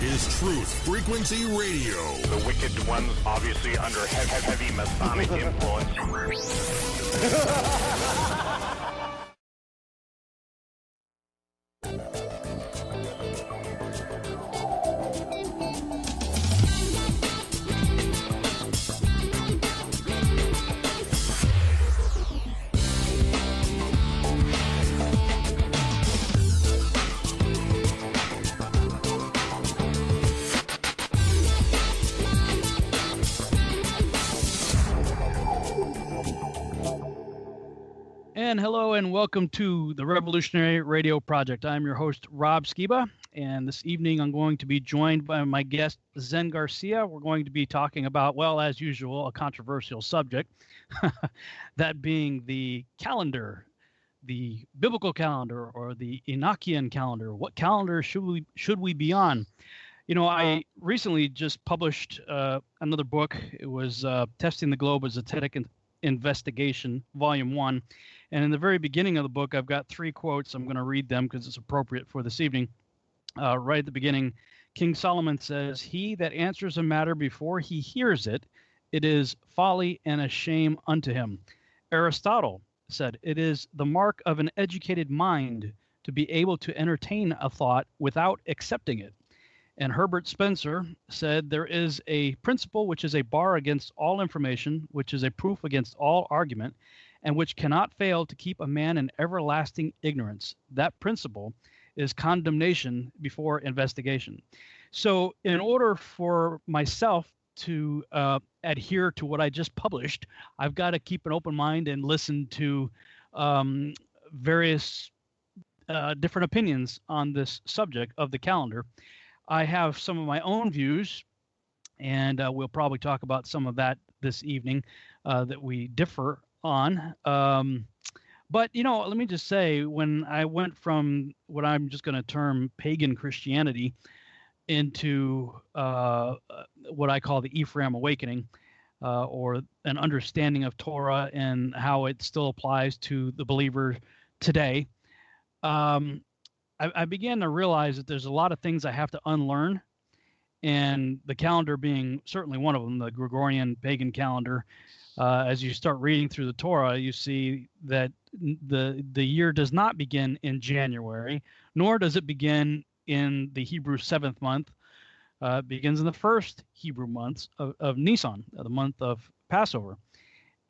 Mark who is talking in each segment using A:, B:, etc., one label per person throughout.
A: is Truth Frequency Radio.
B: The wicked ones obviously under heavy Masonic influence.
C: And hello and welcome to the Revolutionary Radio Project. I'm your host, Rob Skiba, and this evening I'm going to be joined by my guest, Zen Garcia. We're going to be talking about, well, as usual, a controversial subject, that being the calendar, the biblical calendar or the Enochian calendar. What calendar should we be on? You know, I recently just published another book. It was Testing the Globe as a Zetetic Investigation, Volume 1. And in the very beginning of the book, I've got 3 quotes. I'm going to read them because it's appropriate for this evening. Right at the beginning, King Solomon says, "He that answers a matter before he hears it, it is folly and a shame unto him." Aristotle said, "It is the mark of an educated mind to be able to entertain a thought without accepting it." And Herbert Spencer said, "There is a principle which is a bar against all information, which is a proof against all argument, and which cannot fail to keep a man in everlasting ignorance. That principle is condemnation before investigation." So in order for myself to adhere to what I just published, I've got to keep an open mind and listen to various different opinions on this subject of the calendar. I have some of my own views, and we'll probably talk about some of that this evening that we differ on. But, you know, let me just say, when I went from what I'm just going to term pagan Christianity into what I call the Ephraim awakening, or an understanding of Torah and how it still applies to the believer today, I began to realize that there's a lot of things I have to unlearn, and the calendar being certainly one of them, the Gregorian pagan calendar. As you start reading through the Torah, you see that the year does not begin in January, nor does it begin in the Hebrew 7th month. It begins in the first Hebrew months of Nisan, the month of Passover.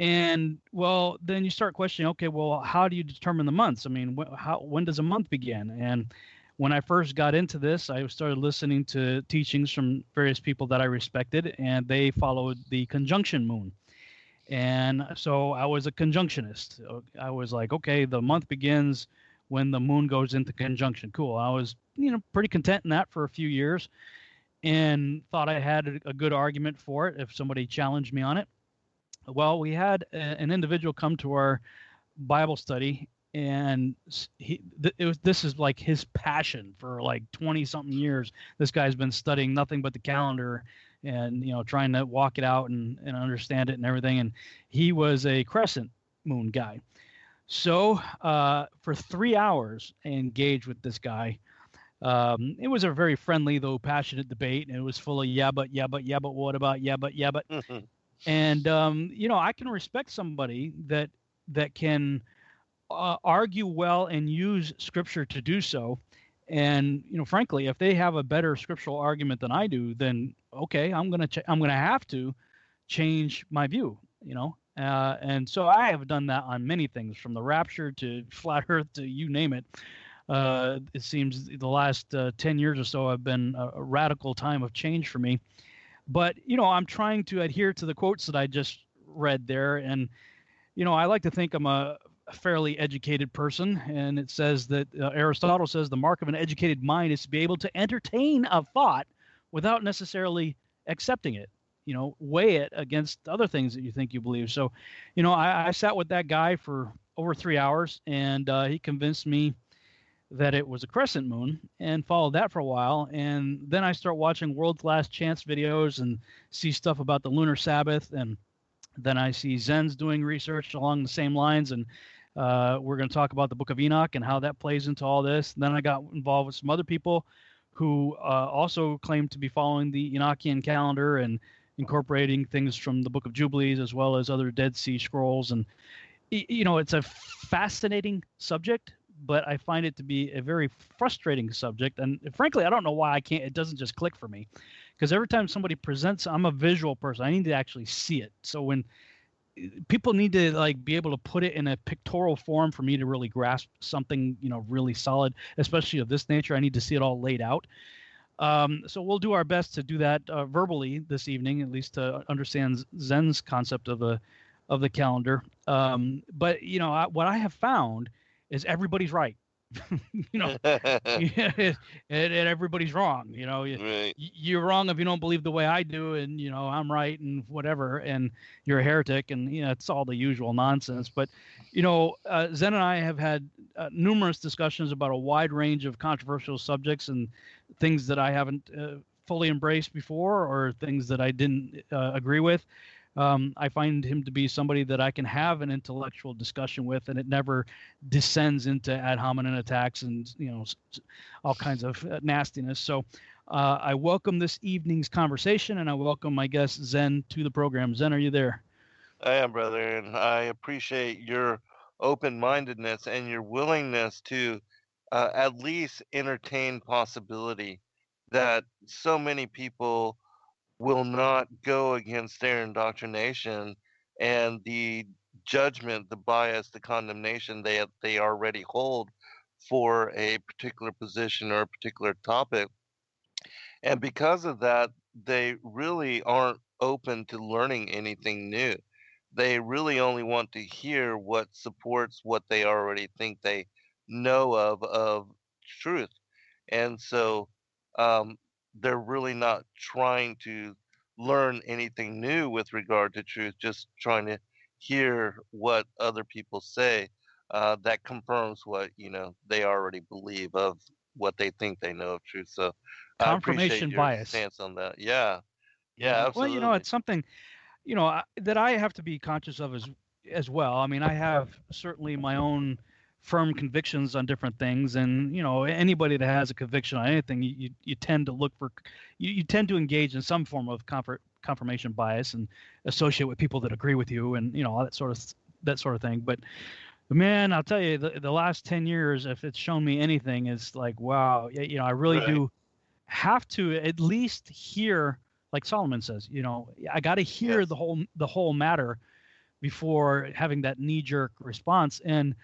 C: And, well, then you start questioning, okay, well, how do you determine the months? I mean, when does a month begin? And when I first got into this, I started listening to teachings from various people that I respected, and they followed the conjunction moon. And so I was a conjunctionist. I was like, okay, the month begins when the moon goes into conjunction. Cool. I was, pretty content in that for a few years and thought I had a good argument for it if somebody challenged me on it. Well, we had an individual come to our Bible study, and this is like his passion for like 20-something years. This guy's been studying nothing but the calendar and, trying to walk it out and understand it and everything. And he was a crescent moon guy. So for 3 hours, I engaged with this guy. It was a very friendly, though passionate debate, and it was full of yeah, but, what about, yeah, but. Mm-hmm. And, I can respect somebody that can argue well and use scripture to do so. And, frankly, if they have a better scriptural argument than I do, then, okay, I'm going to have to change my view, and so I have done that on many things, from the rapture to flat earth to you name it. It seems the last 10 years or so have been a radical time of change for me. But, I'm trying to adhere to the quotes that I just read there. And, I like to think I'm a fairly educated person. And it says that Aristotle says the mark of an educated mind is to be able to entertain a thought without necessarily accepting it, weigh it against other things that you think you believe. So, I sat with that guy for over 3 hours, and he convinced me that it was a crescent moon, and followed that for a while. And then I start watching world-class chance videos and see stuff about the lunar Sabbath. And then I see Zen's doing research along the same lines. And we're going to talk about the book of Enoch and how that plays into all this. And then I got involved with some other people who also claim to be following the Enochian calendar and incorporating things from the Book of Jubilees as well as other Dead Sea Scrolls. And it's a fascinating subject, but I find it to be a very frustrating subject. And frankly, I don't know why it doesn't just click for me, because every time somebody presents, I'm a visual person. I need to actually see it. So when people need to like be able to put it in a pictorial form for me to really grasp something, really solid, especially of this nature, I need to see it all laid out. So we'll do our best to do that verbally this evening, at least to understand Zen's concept of the calendar. But what I have found is everybody's right. And everybody's wrong.
D: Right.
C: You're wrong if you don't believe the way I do, and I'm right and whatever, and you're a heretic, and it's all the usual nonsense. But Zen and I have had numerous discussions about a wide range of controversial subjects and things that I haven't fully embraced before, or things that I didn't agree with. I find him to be somebody that I can have an intellectual discussion with, and it never descends into ad hominem attacks and all kinds of nastiness. So I welcome this evening's conversation, and I welcome my guest Zen to the program. Zen, are you there?
D: I am, brother, and I appreciate your open-mindedness and your willingness to at least entertain possibility that so many people will not go against their indoctrination and the judgment, the bias, the condemnation they already hold for a particular position or a particular topic. And because of that, they really aren't open to learning anything new. They really only want to hear what supports what they already think they know of truth. And so they're really not trying to learn anything new with regard to truth, just trying to hear what other people say that confirms what they already believe of what they think they know of truth. So I appreciate
C: Confirmation
D: your
C: bias.
D: stance on that. Yeah, absolutely.
C: Well, it's something that I have to be conscious of as well. I mean, I have certainly my own firm convictions on different things, and anybody that has a conviction on anything, you tend to look for, you tend to engage in some form of confirmation bias and associate with people that agree with you, and all that sort of thing. But man, I'll tell you, the last 10 years, if it's shown me anything, is like, wow, I really do have to at least hear, like Solomon says, I got to hear the whole matter before having that knee-jerk response. And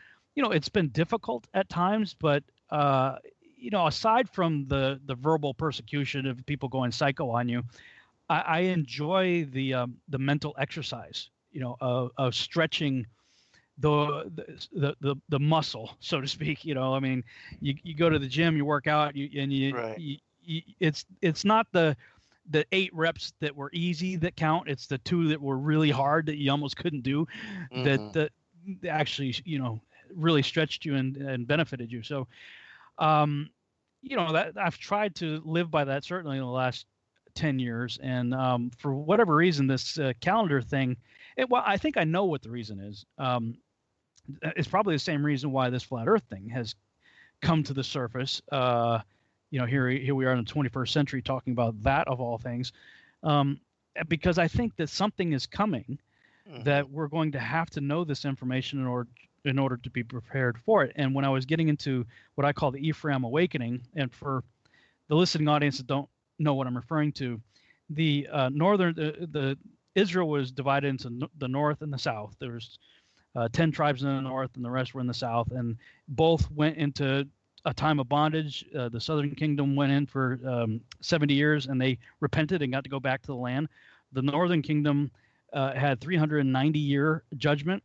C: it's been difficult at times, but aside from the verbal persecution of people going psycho on you, I enjoy the mental exercise, of stretching the muscle, so to speak. I mean, you go to the gym, you work out, it's not the 8 reps that were easy that count. It's the 2 that were really hard that you almost couldn't do, that actually, really stretched you and benefited you. So, that I've tried to live by that certainly in the last 10 years. And for whatever reason, this calendar thing, I think I know what the reason is. It's probably the same reason why this flat Earth thing has come to the surface. Here we are in the 21st century talking about that of all things, because I think that something is coming, that we're going to have to know this information in order to be prepared for it. And when I was getting into what I call the Ephraim awakening, and for the listening audience that don't know what I'm referring to, the Israel was divided into the north and the south. There's 10 tribes in the north, and the rest were in the south, and both went into a time of bondage. The southern kingdom went in for 70 years, and they repented and got to go back to the land. The northern kingdom had 390-year judgment,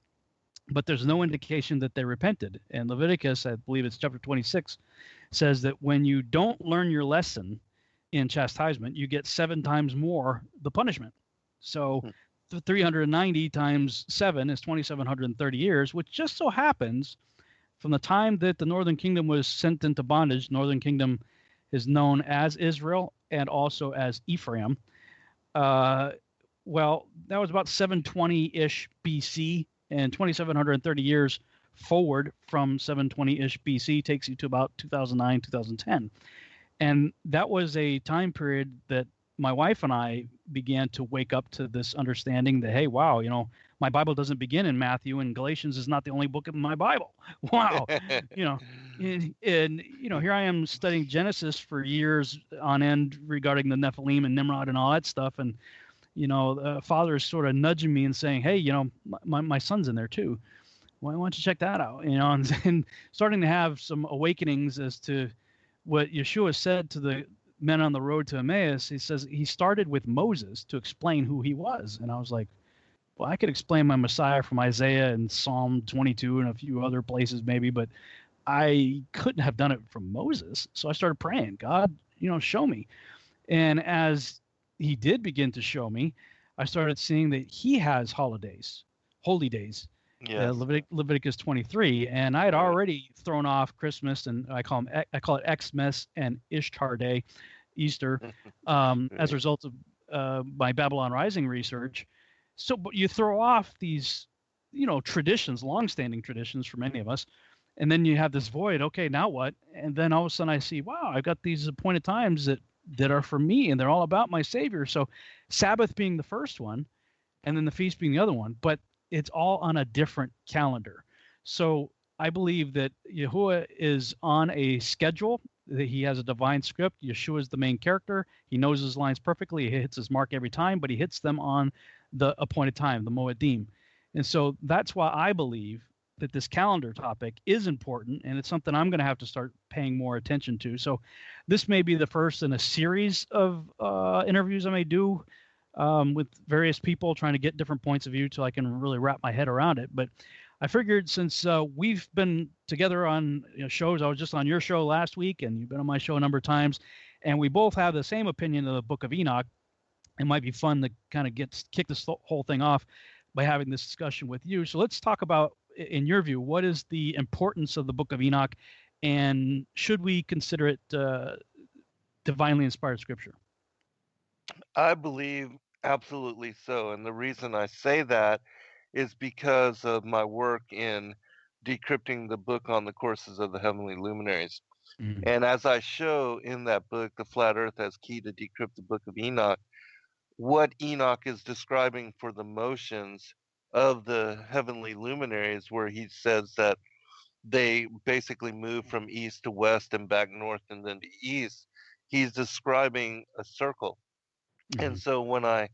C: but there's no indication that they repented. And Leviticus, I believe it's chapter 26, says that when you don't learn your lesson in chastisement, you get 7 times more the punishment. So 390 times 7 is 2,730 years, which just so happens from the time that the northern kingdom was sent into bondage. Northern kingdom is known as Israel and also as Ephraim. Well, that was about 720-ish BC, and 2,730 years forward from 720-ish BC takes you to about 2009, 2010. And that was a time period that my wife and I began to wake up to this understanding that, hey, wow, my Bible doesn't begin in Matthew, and Galatians is not the only book of my Bible. Wow. you know, and here I am studying Genesis for years on end regarding the Nephilim and Nimrod and all that stuff. And, the father is sort of nudging me and saying, hey, my son's in there too. Why don't you check that out? And starting to have some awakenings as to what Yeshua said to the men on the road to Emmaus. He says he started with Moses to explain who he was. And I was like, well, I could explain my Messiah from Isaiah and Psalm 22 and a few other places maybe, but I couldn't have done it from Moses. So I started praying, God, show me. And as he did begin to show me, I started seeing that he has holidays, holy days.
D: Yes.
C: Leviticus 23, and I had already thrown off Christmas, and I call it Xmas and Ishtar Day, Easter, as a result of my Babylon Rising research. So, but you throw off these, traditions, longstanding traditions for many of us, and then you have this void. Okay, now what? And then all of a sudden I see, wow, I've got these appointed times that are for me, and they're all about my Savior. So, Sabbath being the first one, and then the feast being the other one, but it's all on a different calendar. So I believe that Yahuwah is on a schedule, that he has a divine script. Yeshua is the main character. He knows his lines perfectly. He hits his mark every time, but he hits them on the appointed time, the Moedim. And so that's why I believe that this calendar topic is important, and it's something I'm going to have to start paying more attention to. So this may be the first in a series of interviews I may do with various people, trying to get different points of view till I can really wrap my head around it. But I figured, since we've been together on shows, I was just on your show last week, and you've been on my show a number of times, and we both have the same opinion of the Book of Enoch. It might be fun to kind of kick this whole thing off by having this discussion with you. So let's talk about, in your view, what is the importance of the Book of Enoch, and should we consider it divinely inspired scripture?
D: I believe absolutely so. And the reason I say that is because of my work in decrypting the book on the courses of the heavenly luminaries.
C: Mm-hmm.
D: And as I show in that book, The Flat Earth as Key to Decrypt the Book of Enoch, what Enoch is describing for the motions of the heavenly luminaries, where he says that they basically move from east to west and back north and then to east, he's describing a circle.
C: Mm-hmm.
D: And so when I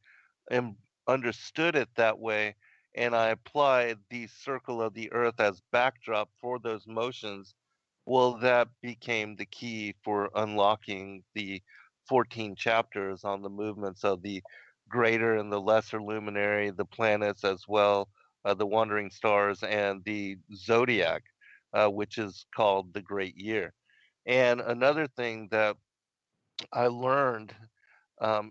D: understood it that way, and I applied the circle of the earth as backdrop for those motions, well, that became the key for unlocking the 14 chapters on the movements of the greater and the lesser luminary, the planets as well, the wandering stars, and the zodiac, which is called the Great Year. And another thing that I learned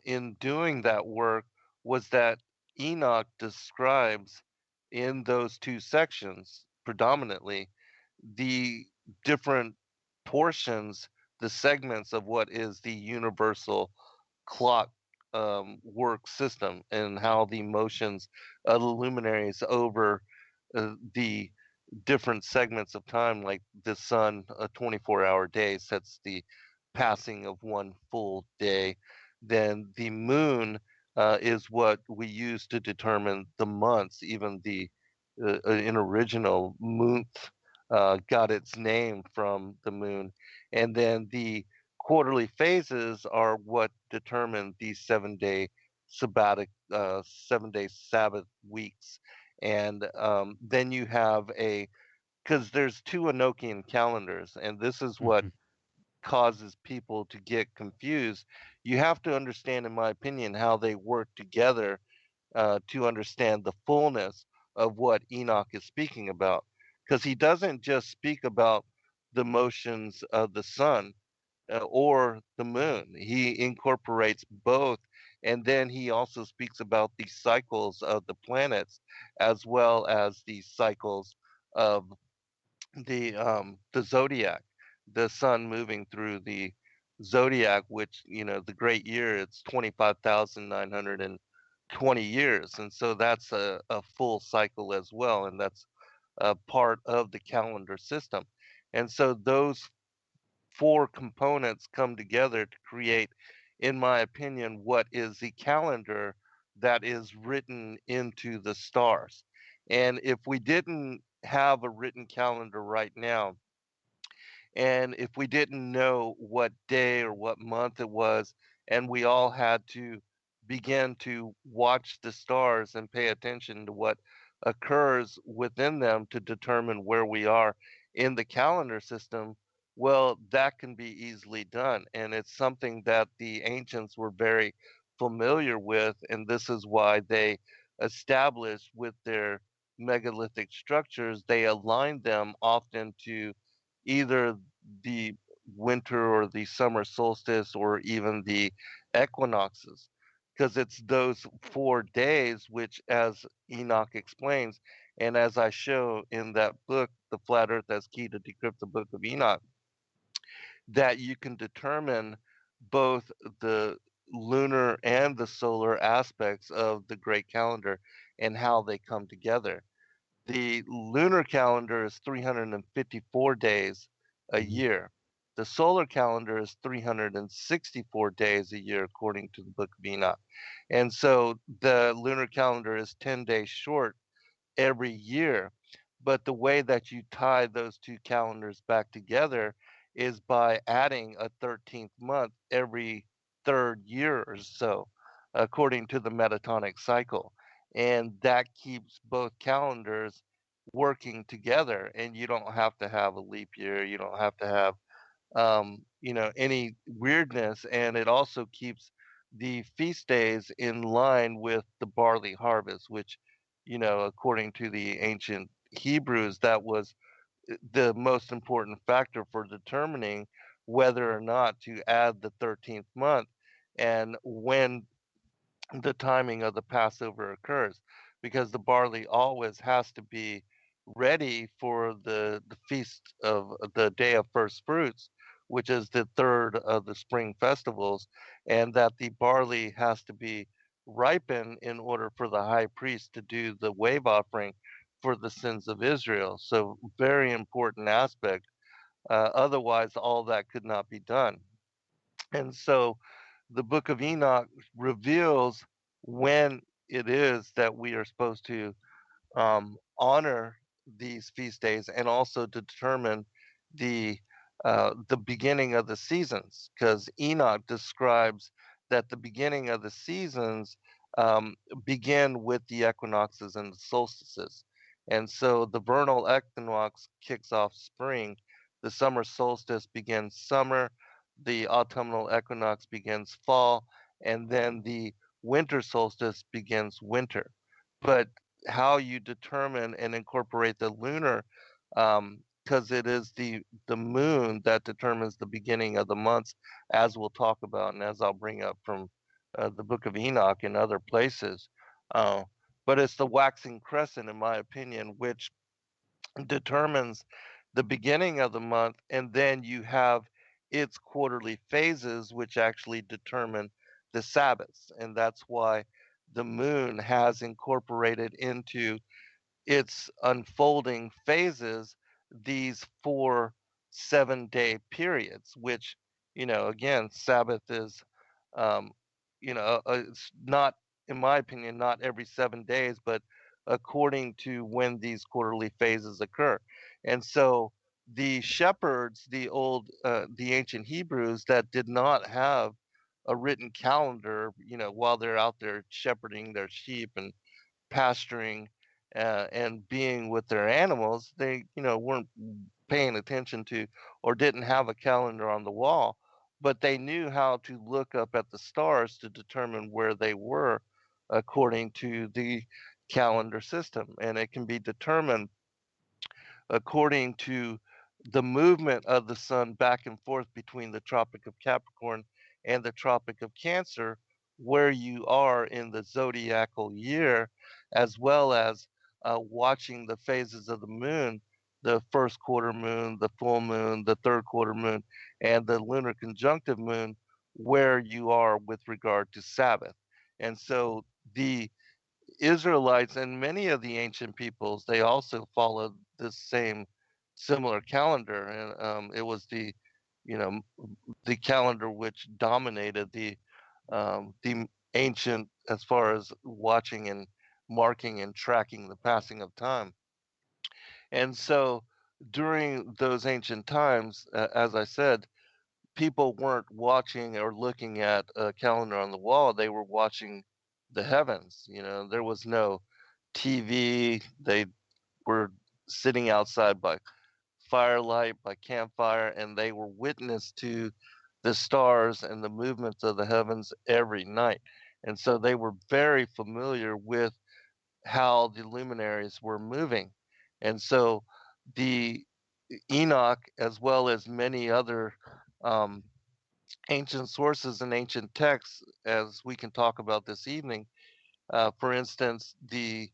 D: in doing that work was that Enoch describes in those two sections predominantly the different portions, the segments of what is the universal clock work system, and how the motions of the luminaries over the different segments of time, like the sun, a 24-hour day sets the passing of one full day. Then the moon is what we use to determine the months. Even the in original month got its name from the moon. And then the quarterly phases are what determine the 7-day sabbatic 7-day Sabbath weeks. And then you have because there's two Enochian calendars, and this is what
C: Mm-hmm.
D: causes people to get confused. You have to understand, in my opinion, how they work together to understand the fullness of what Enoch is speaking about. Because he doesn't just speak about the motions of the sun or the moon, he incorporates both. And then he also speaks about the cycles of the planets, as well as the cycles of the zodiac, the sun moving through the zodiac, which, the great year, it's 25,920 years, and so that's a full cycle as well, and that's a part of the calendar system. And so those four components come together to create, in my opinion, what is the calendar that is written into the stars. And if we didn't have a written calendar right now, and if we didn't know what day or what month it was, and we all had to begin to watch the stars and pay attention to what occurs within them to determine where we are in the calendar system, well, that can be easily done. And it's something that the ancients were very familiar with. And this is why they established with their megalithic structures, they aligned them often to either the winter or the summer solstice or even the equinoxes, because it's those 4 days which, as Enoch explains, and as I show in that book, The Flat Earth as Key to Decrypt the Book of Enoch, that you can determine both the lunar and the solar aspects of the great calendar and how they come together. The lunar calendar is 354 days a year. The solar calendar is 364 days a year, according to the Book of Enoch. And so the lunar calendar is 10 days short every year. But the way that you tie those two calendars back together is by adding a 13th month every third year or so, according to the metatonic cycle. And that keeps both calendars working together. And you don't have to have a leap year. You don't have to have any weirdness, and it also keeps the feast days in line with the barley harvest, which, according to the ancient Hebrews, that was the most important factor for determining whether or not to add the 13th month and when the timing of the Passover occurs, because the barley always has to be ready for the feast of the day of first fruits, which is the third of the spring festivals, and that the barley has to be ripened in order for the high priest to do the wave offering for the sins of Israel. So, very important aspect. Otherwise, all that could not be done. And so, the book of Enoch reveals when it is that we are supposed to honor these feast days, and also to determine the beginning of the seasons, because Enoch describes that the beginning of the seasons um, begin with the equinoxes and the solstices. And so the vernal equinox kicks off spring, the summer solstice begins summer, the autumnal equinox begins fall, and then the winter solstice begins winter. But how you determine and incorporate the lunar, because it is the moon that determines the beginning of the months, as we'll talk about and as I'll bring up from the Book of Enoch and other places. Uh, but it's the waxing crescent, in my opinion, which determines the beginning of the month, and then you have its quarterly phases, which actually determine the Sabbaths, and that's why the moon has incorporated into its unfolding phases these 4 7-day periods, which, again, Sabbath is, um, it's not, in my opinion, not every 7 days, but according to when these quarterly phases occur. And so the shepherds, the ancient Hebrews that did not have a written calendar, while they're out there shepherding their sheep and pasturing and being with their animals, they, weren't paying attention to or didn't have a calendar on the wall, but they knew how to look up at the stars to determine where they were according to the calendar system. And it can be determined according to the movement of the sun back and forth between the Tropic of Capricorn and the Tropic of Cancer, where you are in the zodiacal year, as well as watching the phases of the moon, the first quarter moon, the full moon, the third quarter moon, and the lunar conjunctive moon, where you are with regard to Sabbath. And so the Israelites and many of the ancient peoples, they also followed this same similar calendar, and it was the calendar which dominated the ancient, as far as watching and marking and tracking the passing of time. And so during those ancient times, as I said, people weren't watching or looking at a calendar on the wall. They were watching the heavens. There was no TV. They were sitting outside by firelight, by campfire, and they were witness to the stars and the movements of the heavens every night. And so they were very familiar with how the luminaries were moving. And so the Enoch, as well as many other um, ancient sources and ancient texts, as we can talk about this evening, for instance, the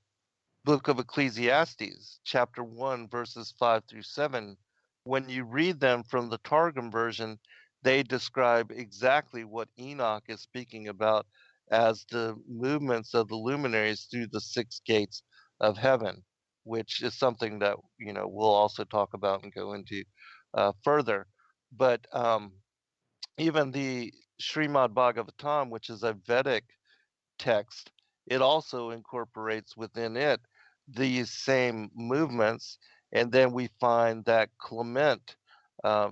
D: book of Ecclesiastes, chapter 1, verses 5 through 7, when you read them from the Targum version, they describe exactly what Enoch is speaking about as the movements of the luminaries through the six gates of heaven, which is something that, we'll also talk about and go into further. But even the Srimad Bhagavatam, which is a Vedic text, it also incorporates within it these same movements. And then we find that Clement,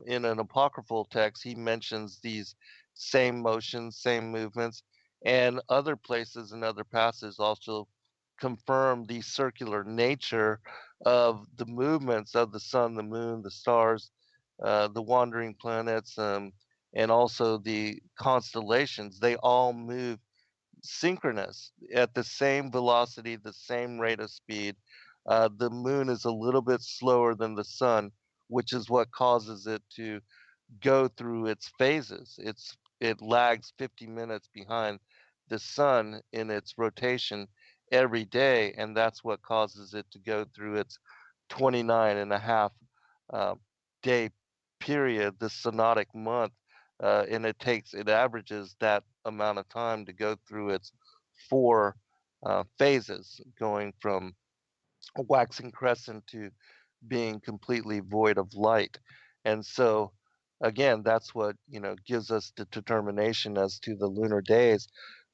D: in an apocryphal text, he mentions these same motions, same movements, and other places and other passages also confirm the circular nature of the movements of the sun, the moon, the stars, the wandering planets, and also the constellations. They all move synchronous at the same velocity, the same rate of speed. The moon is a little bit slower than the sun, which is what causes it to go through its phases. It lags 50 minutes behind the sun in its rotation every day, and that's what causes it to go through its 29 and a half uh, day period, the synodic month, and it averages that amount of time to go through its four phases, going from a waxing crescent to being completely void of light. And so, again, that's what gives us the determination as to the lunar days,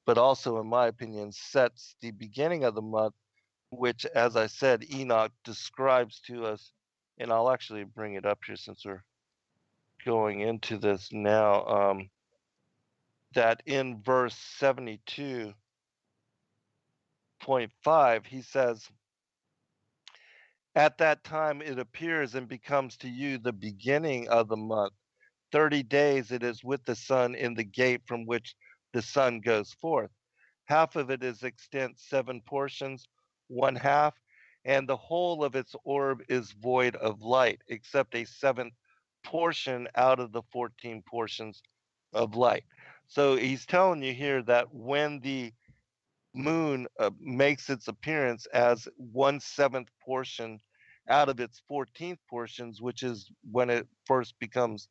D: but also, in my opinion, sets the beginning of the month, which, as I said, Enoch describes to us. And I'll actually bring it up here since we're going into this now. That in verse 72.5, he says, "At that time it appears and becomes to you the beginning of the month. 30 days it is with the sun in the gate from which the sun goes forth. Half of it is extent 7 portions, one half, and the whole of its orb is void of light, except a seventh portion out of the 14 portions of light." So he's telling you here that when the moon makes its appearance as 1/7 portion out of its 14th portions, which is when it first becomes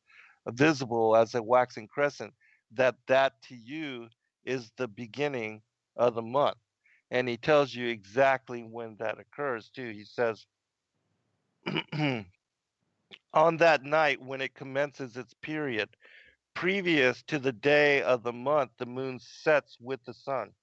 D: visible as a waxing crescent, that to you is the beginning of the month. And he tells you exactly when that occurs too. He says, on that night when it commences its period, previous to the day of the month, the moon sets with the sun.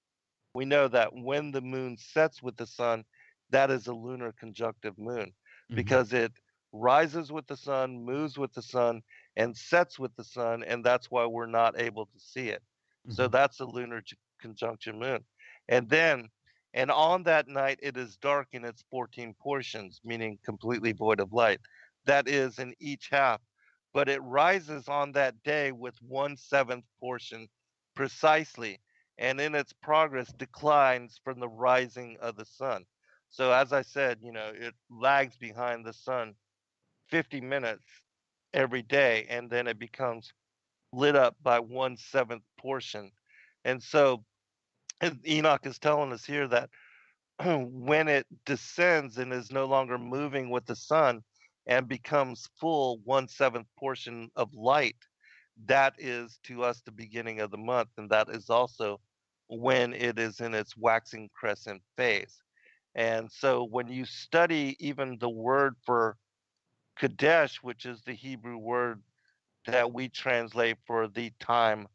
D: We know that when the moon sets with the sun, that is a lunar conjunctive moon, because it rises with the sun, moves with the sun, and sets with the sun, and that's why we're not able to see it. So that's a lunar conjunction moon. And then, and on that night, it is dark in its 14 portions, meaning completely void of light. That is in each half, but it rises on that day with 1/7 portion precisely, and in its progress declines from the rising of the sun. So as I said, it lags behind the sun 50 minutes every day, and then it becomes lit up by 1/7 portion. And so Enoch is telling us here that when it descends and is no longer moving with the sun and becomes full 1/7 portion of light, that is to us the beginning of the month, and that is also when it is in its waxing crescent phase. And so when you study even the word for Kadesh, which is the Hebrew word that we translate for the time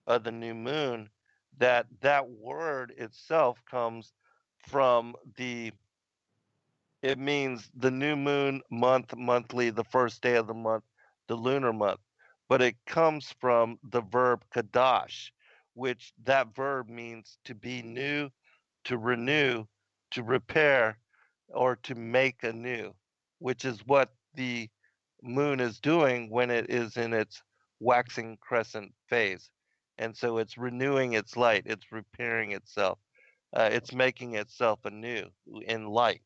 D: of the new moon, that word itself comes from it means the new moon, monthly, the first day of the month, the lunar month. But it comes from the verb kadash, which that verb means to be new, to renew, to repair, or to make anew, which is what the moon is doing when it is in its waxing crescent phase. And so it's renewing its light, it's repairing itself, it's making itself anew in light,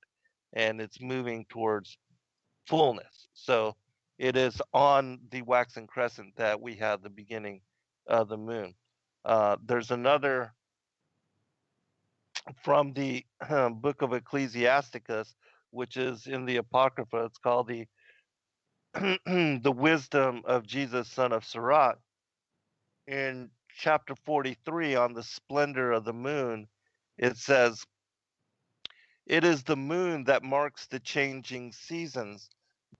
D: and it's moving towards fullness. So it is on the waxing crescent that we have the beginning of the moon. There's another from the book of Ecclesiasticus, which is in the Apocrypha. It's called the wisdom of Jesus, son of Sirach. In chapter 43, on the splendor of the moon, it says, "It is the moon that marks the changing seasons,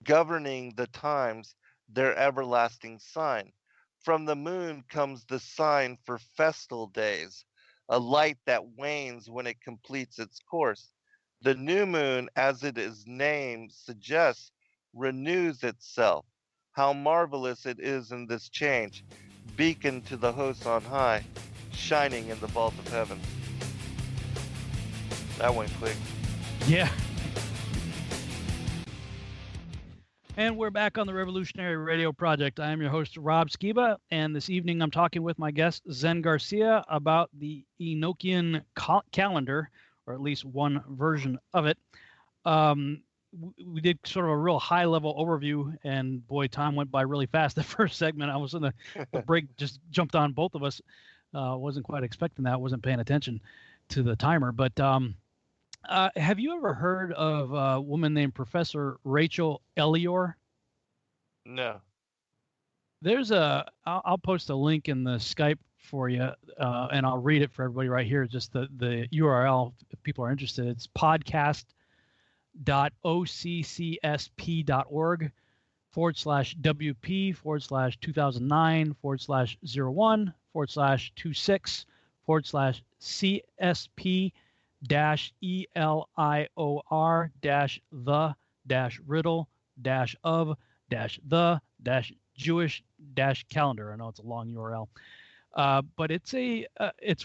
D: governing the times, their everlasting sign. From the moon comes the sign for festal days, a light that wanes when it completes its course. The new moon, as it is named suggests, renews itself. How marvelous it is in this change, beacon to the hosts on high, shining in the vault of heaven." That went quick.
C: Yeah. And we're back on the Revolutionary Radio Project. I am your host, Rob Skiba, and this evening I'm talking with my guest, Zen Garcia, about the Enochian calendar, or at least one version of it. We did sort of a real high-level overview, and boy, time went by really fast. The first segment, I was in the break, just jumped on both of us. Wasn't quite expecting that. Wasn't paying attention to the timer, but have you ever heard of a woman named Professor Rachel Elior?
D: No.
C: There's I'll post a link in the Skype for you, and I'll read it for everybody right here. Just the URL if people are interested. It's podcast.occs.org/WP/ELIOR-the-riddle-of-the-Jewish-calendar. I know it's a long URL, but it's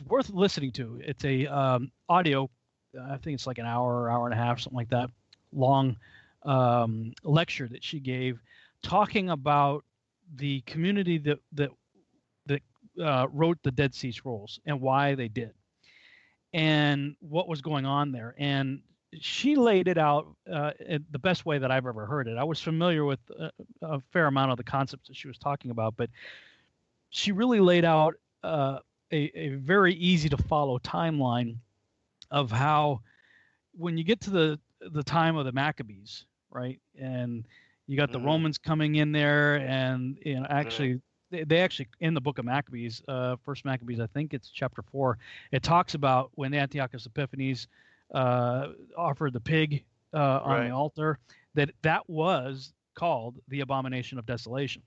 C: worth listening to. It's a audio. I think it's like an hour and a half, something like that, long lecture that she gave, talking about the community that wrote the Dead Sea Scrolls and why they did, and what was going on there. And she laid it out in the best way that I've ever heard it. I was familiar with a fair amount of the concepts that she was talking about, but she really laid out a very easy to follow timeline of how, when you get to the time of the Maccabees, right, and you got the Romans coming in there, and actually they actually, in the book of Maccabees, First Maccabees, I think it's chapter 4, it talks about when Antiochus Epiphanes offered the pig on the altar, that was called the abomination of desolation.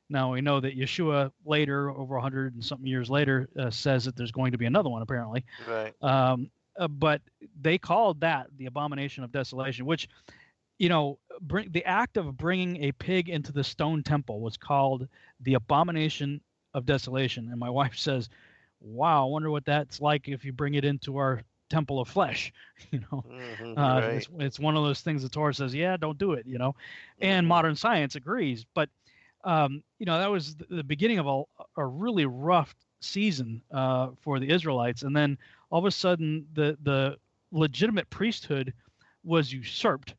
C: Now we know that Yeshua later, over 100 and something years later, says that there's going to be another one, apparently.
D: Right.
C: But they called that the abomination of desolation, which, the act of bringing a pig into the stone temple was called the abomination of desolation. And my wife says, "Wow, I wonder what that's like if you bring it into our temple of flesh."
D: Right.
C: It's one of those things the Torah says, yeah, don't do it, and modern science agrees. But that was the beginning of a really rough season for the Israelites. And then all of a sudden the legitimate priesthood was usurped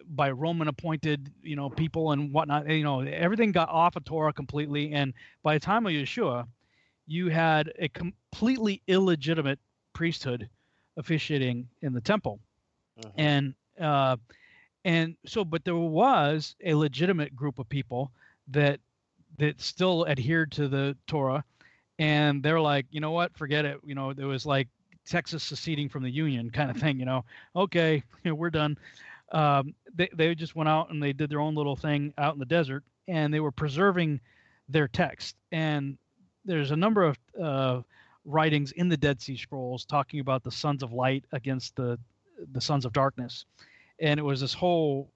C: by Roman appointed people and whatnot. Everything got off of Torah completely, and by the time of Yeshua, you had a completely illegitimate priesthood officiating in the temple. And so, but there was a legitimate group of people that still adhered to the Torah, and they're like, you know what, forget it. There was like Texas seceding from the Union kind of thing. Okay, we're done. They just went out and they did their own little thing out in the desert, and they were preserving their text. And there's a number of writings in the Dead Sea Scrolls talking about the sons of light against the sons of darkness, and it was this whole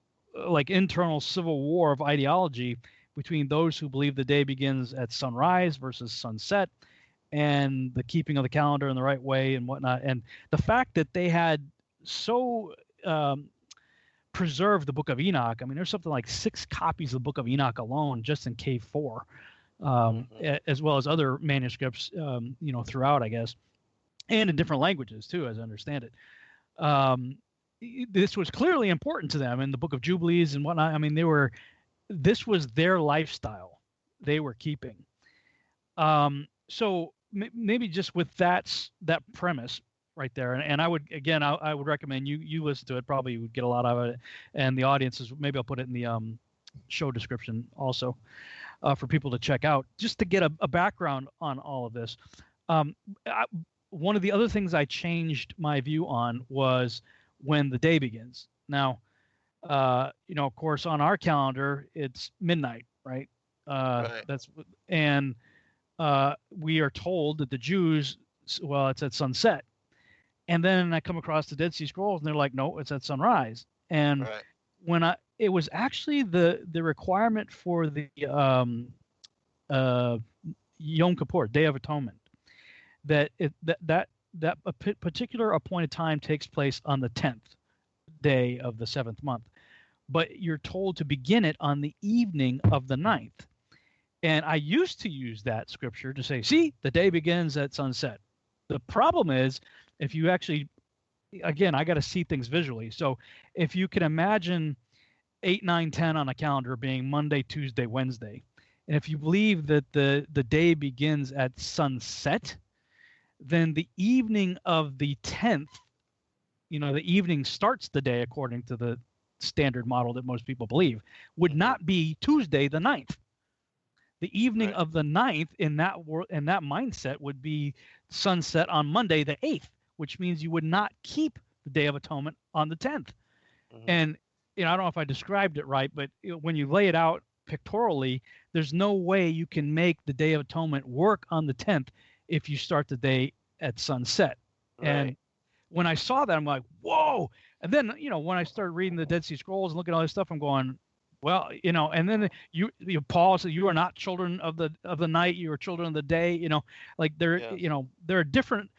C: like internal civil war of ideology between those who believe the day begins at sunrise versus sunset, and the keeping of the calendar in the right way and whatnot. And the fact that they had so preserved the Book of Enoch. I mean, there's something like 6 copies of the Book of Enoch alone just in Cave 4, as well as other manuscripts, throughout, I guess, and in different languages too, as I understand it. This was clearly important to them in the Book of Jubilees and whatnot. I mean, this was their lifestyle they were keeping. So maybe just with that premise right there, and I would recommend you listen to it. Probably you would get a lot out of it, and the audiences, maybe I'll put it in the show description also for people to check out, just to get a background on all of this. One of the other things I changed my view on was when the day begins. Now, of course, on our calendar it's midnight, right?
D: Right.
C: We are told that the Jews, well, it's at sunset. And then I come across the Dead Sea Scrolls, and they're like, no, it's at sunrise. And it was actually the requirement for the Yom Kippur, Day of Atonement, that a particular appointed time takes place on the 10th day of the 7th month, but you're told to begin it on the evening of the 9th. And I used to use that scripture to say, see, the day begins at sunset. The problem is, if you actually, again, I got to see things visually. So if you can imagine 8, 9, 10 on a calendar being Monday, Tuesday, Wednesday, and if you believe that the day begins at sunset, then the evening of the 10th, the evening starts the day according to the standard model that most people believe, would not be Tuesday the 9th. The evening of the 9th in that mindset would be sunset on Monday the 8th, which means you would not keep the Day of Atonement on the 10th. And I don't know if I described it right, but when you lay it out pictorially, there's no way you can make the Day of Atonement work on the 10th if you start the day at sunset. Right. And when I saw that, I'm like, whoa. And then, when I started reading the Dead Sea Scrolls and looking at all this stuff, I'm going, well, and then Paul said, you are not children of the night, you are children of the day, like there are different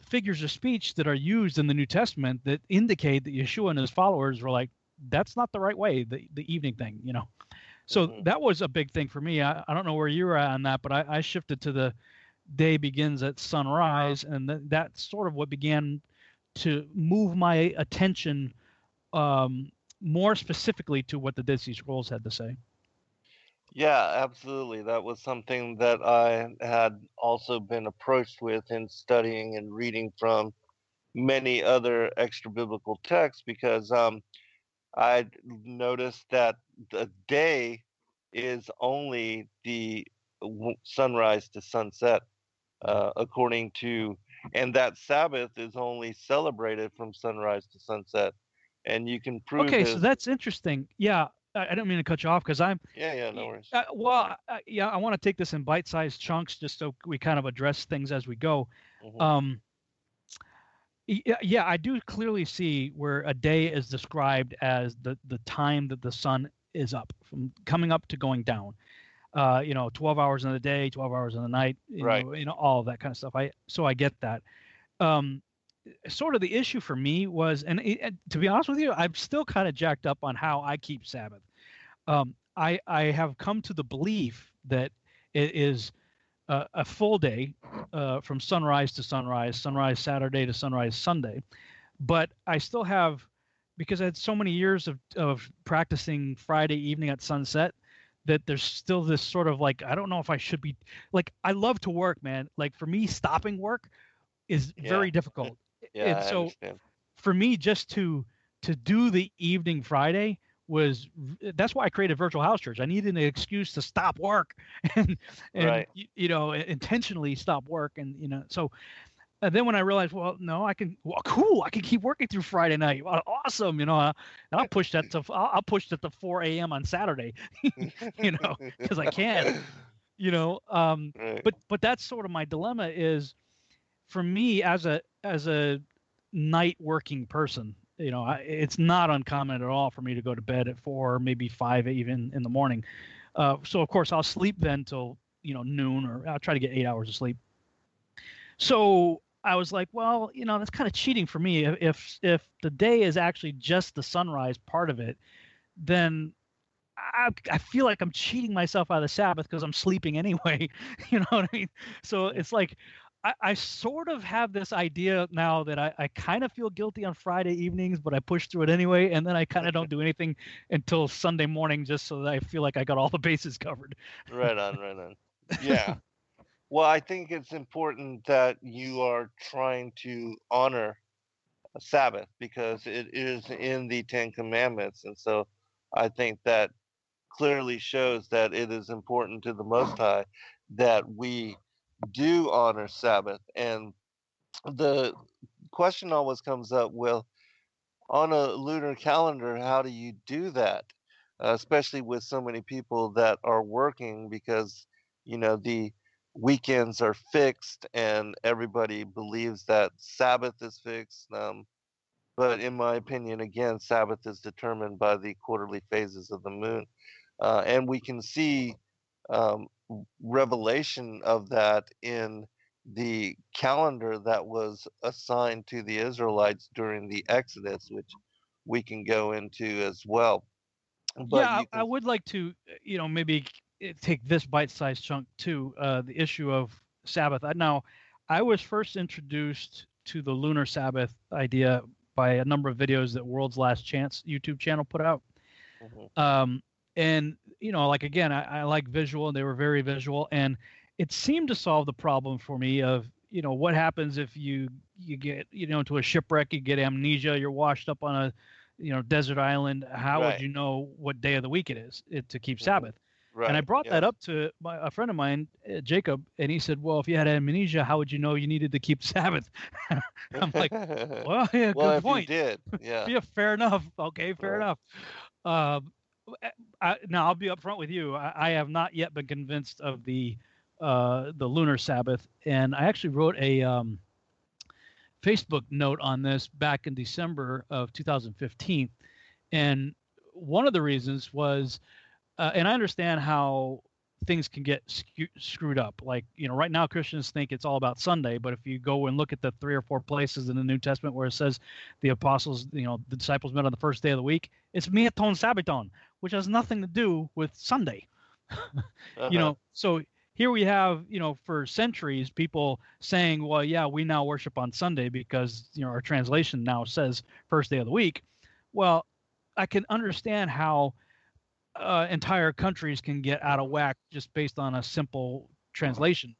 C: figures of speech that are used in the New Testament that indicate that Yeshua and his followers were like, that's not the right way, the evening thing, So that was a big thing for me. I don't know where you were at on that, but I shifted to the day begins at sunrise, and that's sort of what began to move my attention more specifically to what the Dead Sea Scrolls had to say.
D: Yeah, absolutely. That was something that I had also been approached with in studying and reading from many other extra biblical texts, because I noticed that the day is only the sunrise to sunset, according to, and that Sabbath is only celebrated from sunrise to sunset. And you can prove
C: Okay, so that's interesting. Yeah, I don't mean to cut you off because I'm.
D: Yeah, no worries.
C: I want to take this in bite-sized chunks just so we kind of address things as we go. I do clearly see where a day is described as the time that the sun is up, from coming up to going down. 12 hours in the day, 12 hours in the night. All of that kind of stuff. I get that. Sort of the issue for me was, and to be honest with you, I'm still kind of jacked up on how I keep Sabbath. I have come to the belief that it is a full day from sunrise to sunrise Saturday to sunrise Sunday. But I still have, because I had so many years of practicing Friday evening at sunset, that there's still this sort of like, I don't know if I should be, like, I love to work, man. Like for me, stopping work is very difficult.
D: Yeah,
C: and so for me, just to do the evening Friday that's why I created Virtual House Church. I needed an excuse to stop work and intentionally stop work. And, so And then when I realized, well, no, cool, I can keep working through Friday night. Well, awesome, and I'll push that to I'll push that to 4 a.m. on Saturday, because I can,
D: Right.
C: but that's sort of my dilemma is for me as a night working person. It's not uncommon at all for me to go to bed at 4, maybe 5, even in the morning. So of course I'll sleep then till noon, or I'll try to get 8 hours of sleep. So I was like, well, that's kind of cheating for me. If the day is actually just the sunrise part of it, then I feel like I'm cheating myself out of the Sabbath because I'm sleeping anyway. You know what I mean? So it's like I sort of have this idea now that I kind of feel guilty on Friday evenings, but I push through it anyway, and then I kind of don't do anything until Sunday morning, just so that I feel like I got all the bases covered.
D: Right on, right on. Yeah. Well, I think it's important that you are trying to honor Sabbath because it is in the Ten Commandments. And so I think that clearly shows that it is important to the Most High that we do honor Sabbath. And the question always comes up, well, on a lunar calendar, how do you do that? Especially with so many people that are working because, the weekends are fixed and everybody believes that Sabbath is fixed. But in my opinion, again, Sabbath is determined by the quarterly phases of the moon. And we can see um, revelation of that in the calendar that was assigned to the Israelites during the Exodus, which we can go into as well. But
C: Yeah,
D: you
C: I
D: can,
C: would like to, maybe take this bite-sized chunk too. The issue of Sabbath. Now, I was first introduced to the lunar Sabbath idea by a number of videos that World's Last Chance YouTube channel put out.
D: Mhm.
C: And like again, I like visual, and they were very visual, and it seemed to solve the problem for me of what happens if you get into a shipwreck, you get amnesia, you're washed up on a desert island. How would
D: Right.
C: you know what day of the week it is to keep
D: Hmm.
C: Sabbath? And I
D: Right.
C: brought that
D: Yes.
C: up to a friend of mine, Jacob, and he said, well, if you had amnesia, how would you know you needed to keep Sabbath? I'm like, well, yeah,
D: Well,
C: good
D: if you
C: point.
D: did, yeah.
C: Yeah, fair enough. Okay, fair
D: Right.
C: enough. Um, now I'll be upfront with you. I have not yet been convinced of the lunar Sabbath, and I actually wrote a Facebook note on this back in December of 2015. And one of the reasons was, and I understand how things can get screwed up. Like, right now Christians think it's all about Sunday, but if you go and look at the 3 or 4 places in the New Testament where it says the apostles, the disciples met on the first day of the week, it's Miaton Sabbaton, which has nothing to do with Sunday.
D: Uh-huh.
C: So here we have, for centuries, people saying, well, yeah, we now worship on Sunday because, our translation now says first day of the week. Well, I can understand how entire countries can get out of whack just based on a simple translation,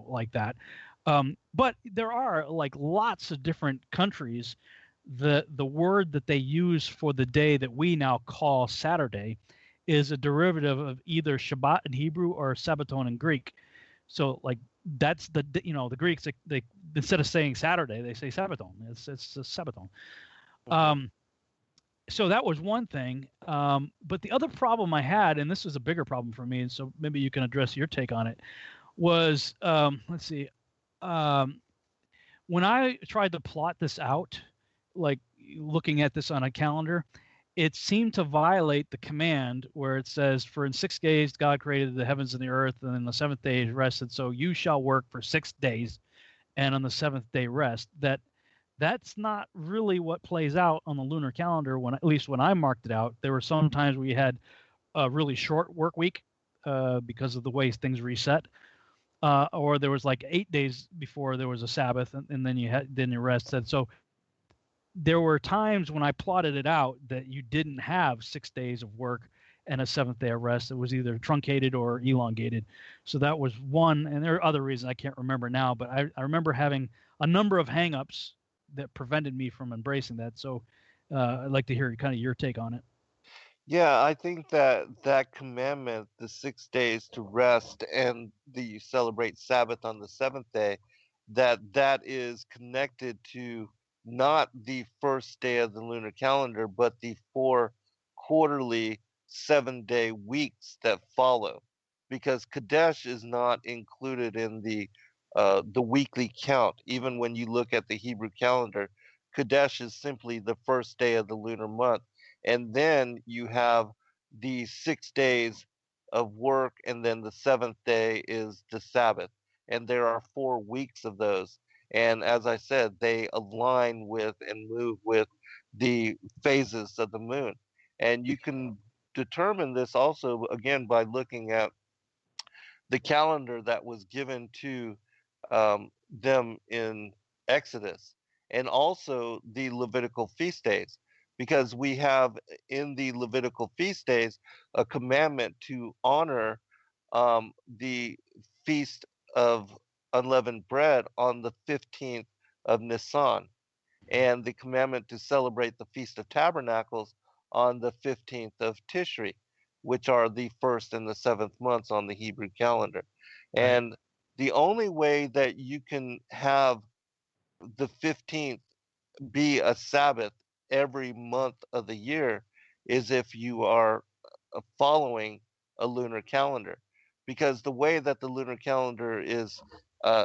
C: like that. But there are like lots of different countries. The word that they use for the day that we now call Saturday is a derivative of either Shabbat in Hebrew or Sabbaton in Greek. So like that's the Greeks, they instead of saying Saturday, they say Sabbaton. It's a Sabbaton.
D: Mhm.
C: Um, so that was one thing. But the other problem I had, and this is a bigger problem for me, and so maybe you can address your take on it, was let's see, um, when I tried to plot this out, like looking at this on a calendar, it seemed to violate the command where it says, "For in 6 days God created the heavens and the earth, and then the seventh day he rested. So you shall work for 6 days, and on the seventh day rest." That's not really what plays out on the lunar calendar. When at least when I marked it out, there were some times we had a really short work week because of the way things reset, or there was like 8 days before there was a Sabbath, and then you rested. So there were times when I plotted it out that you didn't have 6 days of work and a seventh day of rest. It was either truncated or elongated. So that was one, and there are other reasons I can't remember now, but I remember having a number of hangups that prevented me from embracing that. So I'd like to hear kind of your take on it.
D: Yeah, I think that that commandment, the 6 days to rest, and the you celebrate Sabbath on the seventh day, that is connected to not the first day of the lunar calendar, but the 4 quarterly 7-day weeks that follow, because Kadesh is not included in the weekly count. Even when you look at the Hebrew calendar, Kadesh is simply the first day of the lunar month, and then you have the 6 days of work, and then the seventh day is the Sabbath, and there are 4 weeks of those. And as I said, they align with and move with the phases of the moon. And you can determine this also, again, by looking at the calendar that was given to them in Exodus, and also the Levitical feast days, because we have in the Levitical feast days a commandment to honor the feast of unleavened bread on the 15th of Nisan, and the commandment to celebrate the Feast of Tabernacles on the 15th of Tishri, which are the first and the seventh months on the Hebrew calendar.
C: Right.
D: And the only way that you can have the 15th be a Sabbath every month of the year is if you are following a lunar calendar. Because the way that the lunar calendar is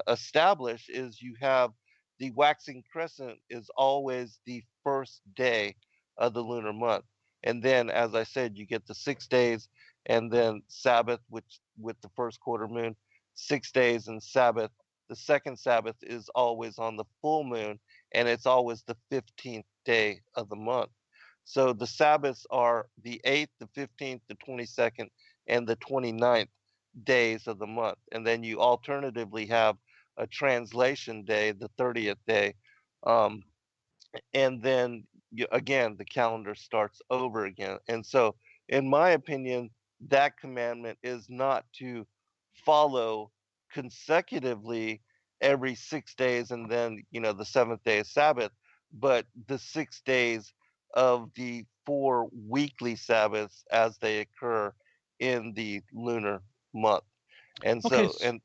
D: established is you have the waxing crescent is always the first day of the lunar month. And then, as I said, you get the 6 days and then Sabbath, which with the first quarter moon, 6 days and Sabbath. The second Sabbath is always on the full moon, and it's always the 15th day of the month. So the Sabbaths are the 8th, the 15th, the 22nd, and the 29th days of the month. And then you alternatively have a translation day, the 30th day. Um, and then again, the calendar starts over again. And so, in my opinion, that commandment is not to follow consecutively every 6 days and then, the seventh day is Sabbath, but the 6 days of the 4 weekly Sabbaths as they occur in the lunar month. And
C: Okay.
D: so, and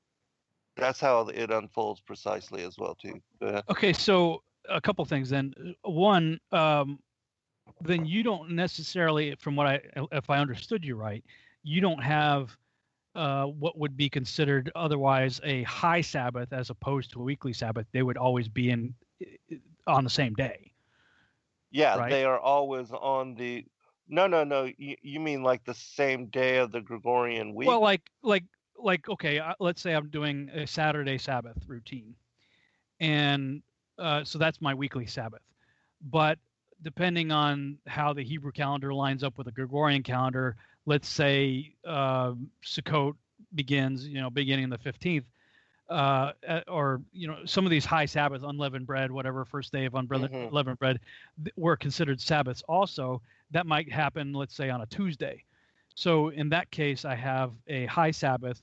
D: that's how it unfolds precisely as well, too. Go ahead.
C: Okay. So a couple things then. One, then you don't necessarily, from what if I understood you right, you don't have what would be considered otherwise a high Sabbath as opposed to a weekly Sabbath. They would always be on the same day.
D: Yeah,
C: Right?
D: they are always on the. No, no, no. You mean like the same day of the Gregorian week?
C: Well, okay, let's say I'm doing a Saturday Sabbath routine, and so that's my weekly Sabbath. But depending on how the Hebrew calendar lines up with the Gregorian calendar, let's say Sukkot begins, beginning the 15th, or some of these high Sabbaths, unleavened bread, whatever, first day of unleavened bread, were considered Sabbaths also. That might happen, let's say, on a Tuesday. So in that case, I have a high Sabbath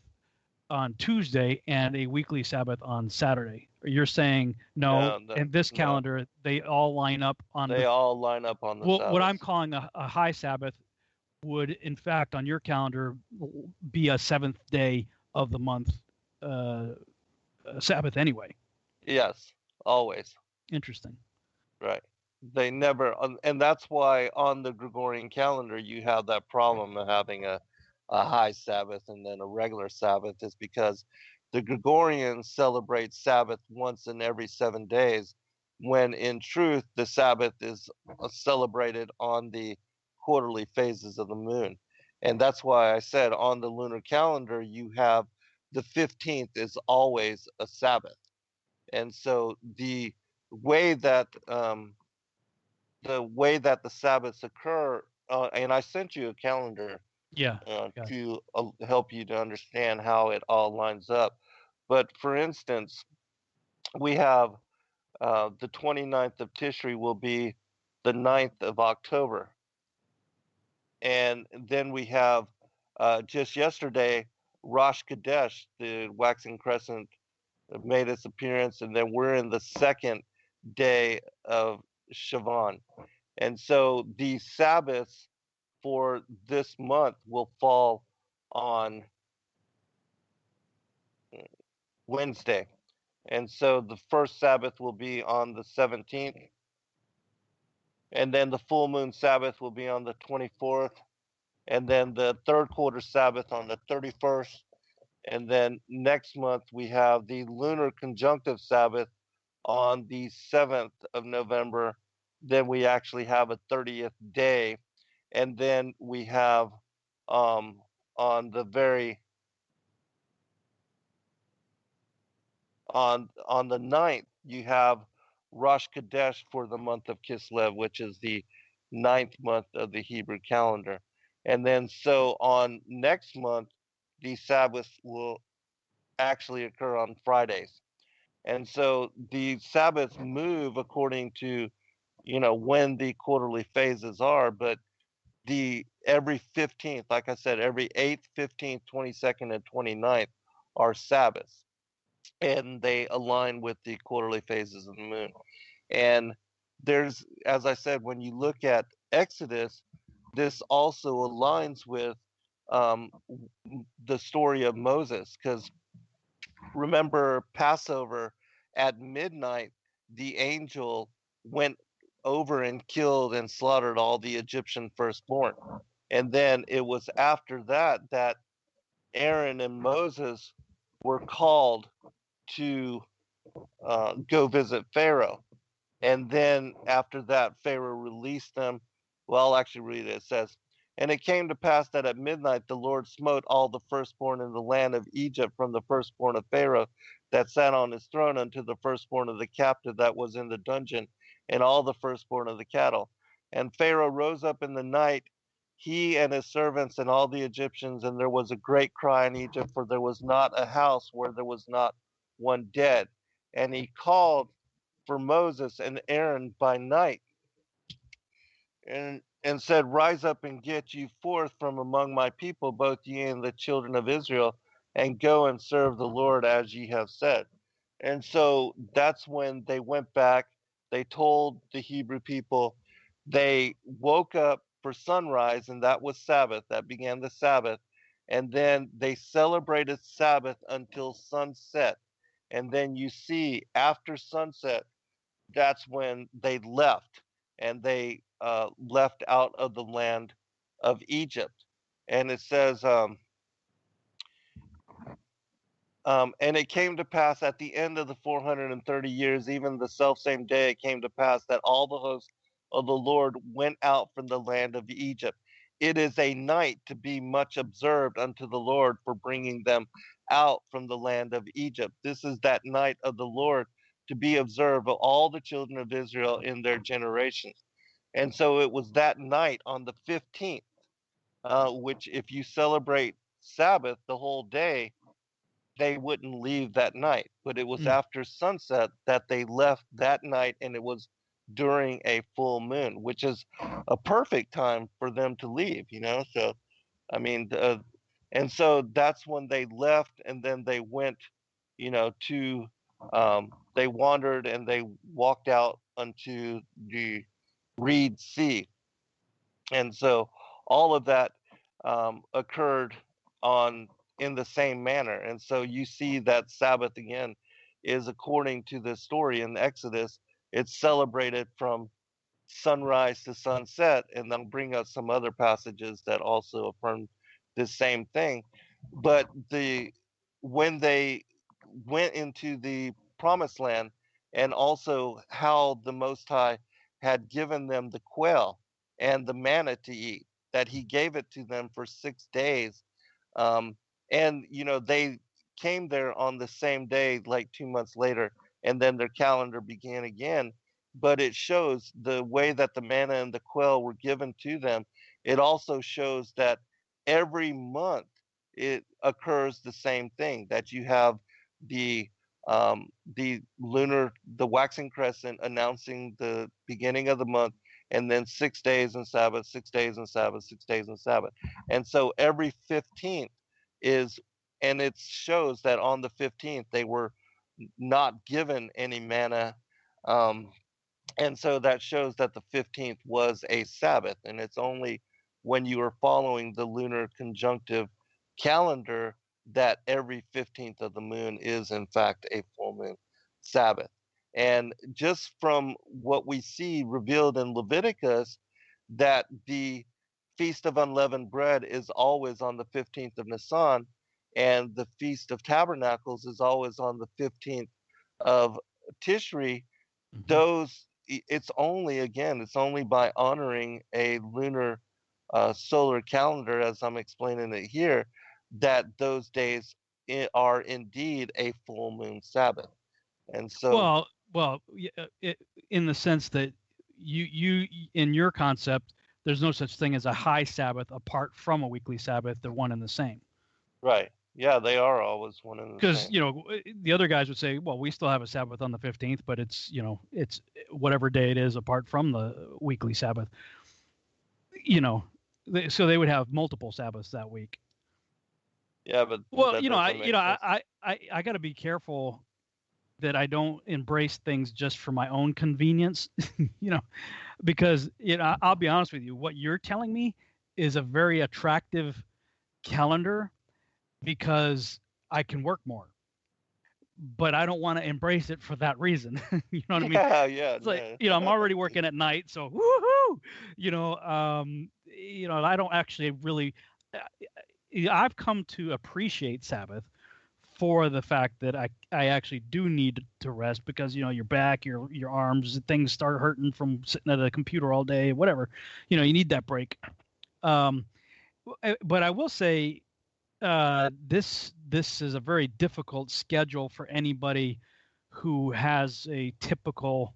C: on Tuesday and a weekly Sabbath on Saturday. You're saying no, in this calendar, they all line up on.
D: They all line up on the Sabbath.
C: What I'm calling a high Sabbath would, in fact, on your calendar, be a seventh day of the month Sabbath anyway.
D: Yes, always.
C: Interesting.
D: Right. They never, and that's why on the Gregorian calendar you have that problem of having a high Sabbath and then a regular Sabbath, is because the Gregorians celebrate Sabbath once in every 7 days, when in truth the Sabbath is celebrated on the quarterly phases of the moon. And that's why I said on the lunar calendar you have the 15th is always a Sabbath. And so way that the Sabbaths occur, and I sent you a calendar
C: Yeah.
D: to help you to understand how it all lines up. But for instance, we have the 29th of Tishri will be the 9th of October. And then we have just yesterday, Rosh Kadesh, the waxing crescent, made its appearance, and then we're in the second day of Shavan. And so the Sabbaths for this month will fall on Wednesday. And so the first Sabbath will be on the 17th, and then the full moon Sabbath will be on the 24th, and then the third quarter Sabbath on the 31st. And then next month we have the lunar conjunctive Sabbath on the 7th of November. Then we actually have a 30th day. And then we have on the very on the 9th, you have Rosh Kadesh for the month of Kislev, which is the 9th month of the Hebrew calendar. And then so on next month, the Sabbath will actually occur on Fridays. And so the Sabbaths move according to, when the quarterly phases are, but the every 15th, like I said, every 8th, 15th, 22nd, and 29th are Sabbaths. And they align with the quarterly phases of the moon. And there's, as I said, when you look at Exodus, this also aligns with um, the story of Moses, because remember Passover at midnight, the angel went over and killed and slaughtered all the Egyptian firstborn. And then it was after that that Aaron and Moses were called to go visit Pharaoh. And then after that, Pharaoh released them. Well, I'll actually read it. It says, "And it came to pass that at midnight the Lord smote all the firstborn in the land of Egypt, from the firstborn of Pharaoh that sat on his throne unto the firstborn of the captive that was in the dungeon, and all the firstborn of the cattle. And Pharaoh rose up in the night, he and his servants and all the Egyptians, and there was a great cry in Egypt, for there was not a house where there was not one dead. And he called for Moses and Aaron by night, and said, Rise up and get you forth from among my people, both ye and the children of Israel, and go and serve the Lord as ye have said." And so that's when they went back. They told the Hebrew people. They woke up for sunrise, and that was Sabbath. That began the Sabbath. And then they celebrated Sabbath until sunset. And then you see after sunset, that's when they left, and they left out of the land of Egypt. And it says, and it came to pass at the end of the 430 years, even the selfsame day, it came to pass that all the hosts of the Lord went out from the land of Egypt. It is a night to be much observed unto the Lord for bringing them out from the land of Egypt. This is that night of the Lord to be observed of all the children of Israel in their generations. And so it was that night on the 15th, which if you celebrate Sabbath the whole day, they wouldn't leave that night. But it was
C: Mm.
D: after sunset that they left that night, and it was during a full moon, which is a perfect time for them to leave. So, I mean, and so that's when they left, and then they went, to, they wandered and they walked out unto the Reed Sea. And so all of that occurred on in the same manner. And so you see that Sabbath again is according to the story in Exodus. It's celebrated from sunrise to sunset, and I'll bring up some other passages that also affirm the same thing. But when they went into the promised land, and also how the Most High had given them the quail and the manna to eat, that he gave it to them for 6 days. um, and they came there on the same day, like 2 months later, and then their calendar began again. But it shows the way that the manna and the quail were given to them. It also shows that every month it occurs the same thing, that you have the the waxing crescent announcing the beginning of the month, and then 6 days and Sabbath, 6 days and Sabbath, 6 days and Sabbath. And so every 15th is, and it shows that on the 15th they were not given any manna. um, and so that shows that the 15th was a Sabbath, and it's only when you are following the lunar conjunctive calendar that every 15th of the moon is in fact a full moon. Sabbath. And just from what we see revealed in Leviticus, that the Feast of Unleavened Bread is always on the 15th of Nisan, and the Feast of Tabernacles is always on the 15th of Tishri.
C: Mhm.
D: Those, it's only, again, it's only by honoring a lunar solar calendar, as I'm explaining it here, that those days are indeed a full moon Sabbath. And so,
C: Well, in the sense that you in your concept, there's no such thing as a high Sabbath apart from a weekly Sabbath. They're one and the same.
D: right, yeah, they are always one and the
C: Because
D: same.
C: the other guys would say, well, we still have a Sabbath on the 15th, but it's it's whatever day it is apart from the weekly Sabbath. You know, so they would have multiple Sabbaths that week.
D: Yeah, but
C: Well,
D: that doesn't make sense.
C: I got to be careful that I don't embrace things just for my own convenience, because I'll be honest with you, what you're telling me is a very attractive calendar because I can work more, but I don't want to embrace it for that reason. You know what I mean?
D: Yeah, yeah,
C: It's like,
D: no.
C: I'm already working at night, so woohoo, I don't actually really I've come to appreciate Sabbath for the fact that I actually do need to rest because your back, your arms, things start hurting from sitting at a computer all day, whatever. You need that break. Um, but I will say this is a very difficult schedule for anybody who has a typical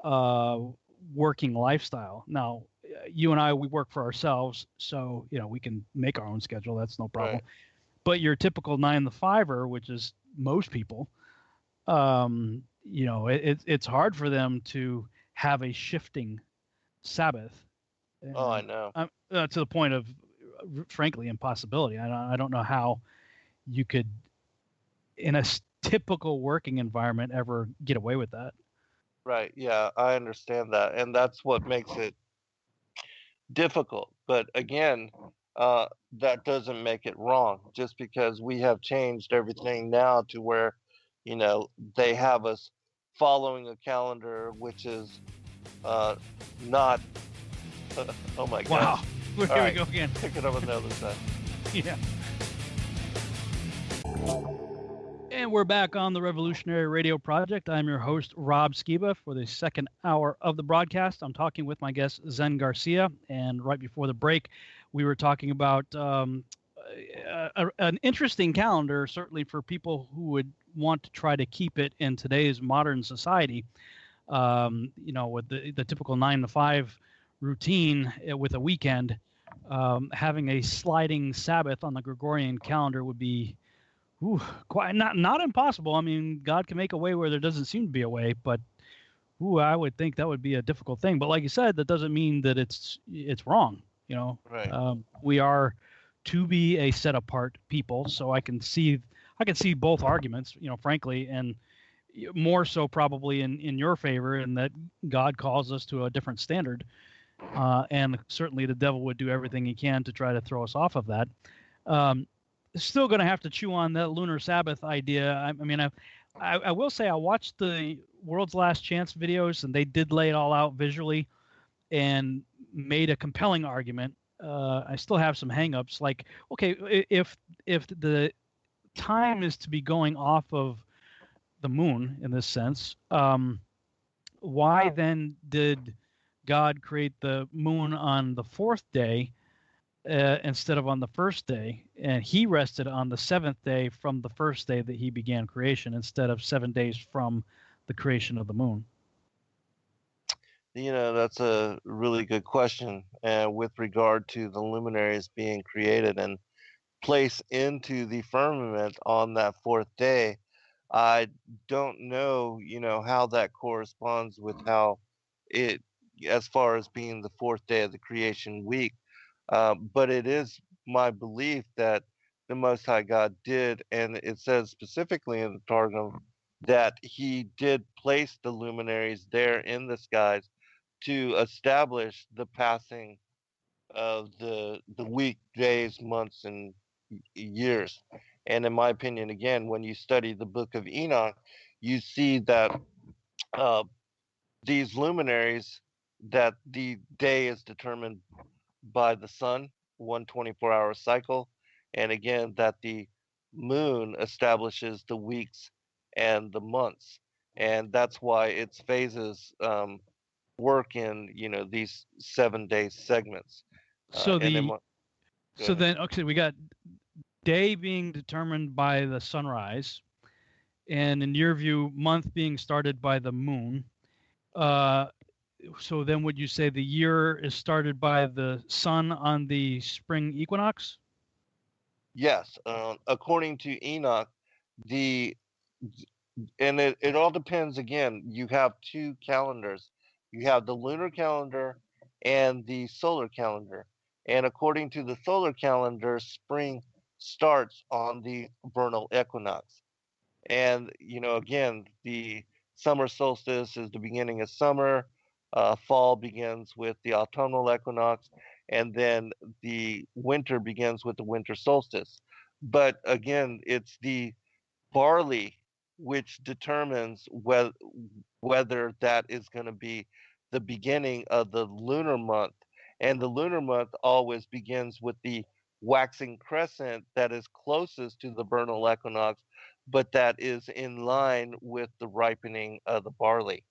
C: uh, working lifestyle. Now, you and I, we work for ourselves, so we can make our own schedule. That's no problem.
D: Right.
C: But your typical 9 to 5er, which is most people, it's hard for them to have a shifting Sabbath,
D: Oh, I
C: and
D: know.
C: to the point of, frankly, impossibility. I don't know how you could, in a typical working environment, ever get away with that.
D: Right. Yeah, I understand that. And that's what makes it difficult. But again, that doesn't make it wrong. Just because we have changed everything now to where, you know, they have us following a calendar which is uh, not. Oh my
C: Wow.
D: gosh.
C: Here
D: All
C: we
D: right.
C: go again.
D: Pick it up on the other side.
C: Yeah. And we're back on the Revolutionary Radio Project. I'm your host, Rob Skiba, for the second hour of the broadcast. I'm talking with my guest, Zen Garcia. And right before the break, we were talking about an interesting calendar, certainly for people who would want to try to keep it in today's modern society. With the typical 9 to 5 routine with a weekend, having a sliding Sabbath on the Gregorian calendar would be quite not impossible. I mean, God can make a way where there doesn't seem to be a way, but I would think that would be a difficult thing. But like you said, that doesn't mean that it's wrong.
D: Right.
C: We are to be a set apart people, so I can see both arguments. Frankly, and more so probably in your favor, in that God calls us to a different standard, and certainly the devil would do everything he can to try to throw us off of that. Still going to have to chew on that lunar Sabbath idea. I mean, I will say I watched the World's Last Chance videos, and they did lay it all out visually and made a compelling argument. I still have some hangups. Like, okay, if the time is to be going off of the moon in this sense, why then did God create the moon on the fourth day instead of on the first day, and he rested on the seventh day from the first day that he began creation, instead of 7 days from the creation of the moon?
D: That's a really good question with regard to the luminaries being created and placed into the firmament on that fourth day. I don't know, how that corresponds with how it, as far as being the fourth day of the creation week. But it is my belief that the Most High God did, and it says specifically in the Targum that he did place the luminaries there in the skies to establish the passing of the week, days, months, and years. And in my opinion, again, when you study the book of Enoch, you see that uh, these luminaries, that the day is determined by the sun, 1 24-hour cycle, and again that the moon establishes the weeks and the months, and that's why its phases work in these 7 day segments.
C: So
D: And then
C: the
D: go
C: so
D: ahead.
C: then okay, we got day being determined by the sunrise, and in your view, month being started by the moon. Uh, so then would you say the year is started by the sun on the spring equinox?
D: Yes, according to Enoch, the and it all depends. Again, you have two calendars. You have the lunar calendar and the solar calendar. And according to the solar calendar, spring starts on the vernal equinox. And again, the summer solstice is the beginning of summer. Fall begins with the autumnal equinox, and then the winter begins with the winter solstice. But again, it's the barley which determines whether that is going to be the beginning of the lunar month. And the lunar month always begins with the waxing crescent that is closest to the vernal equinox, but that is in line with the ripening of the barley.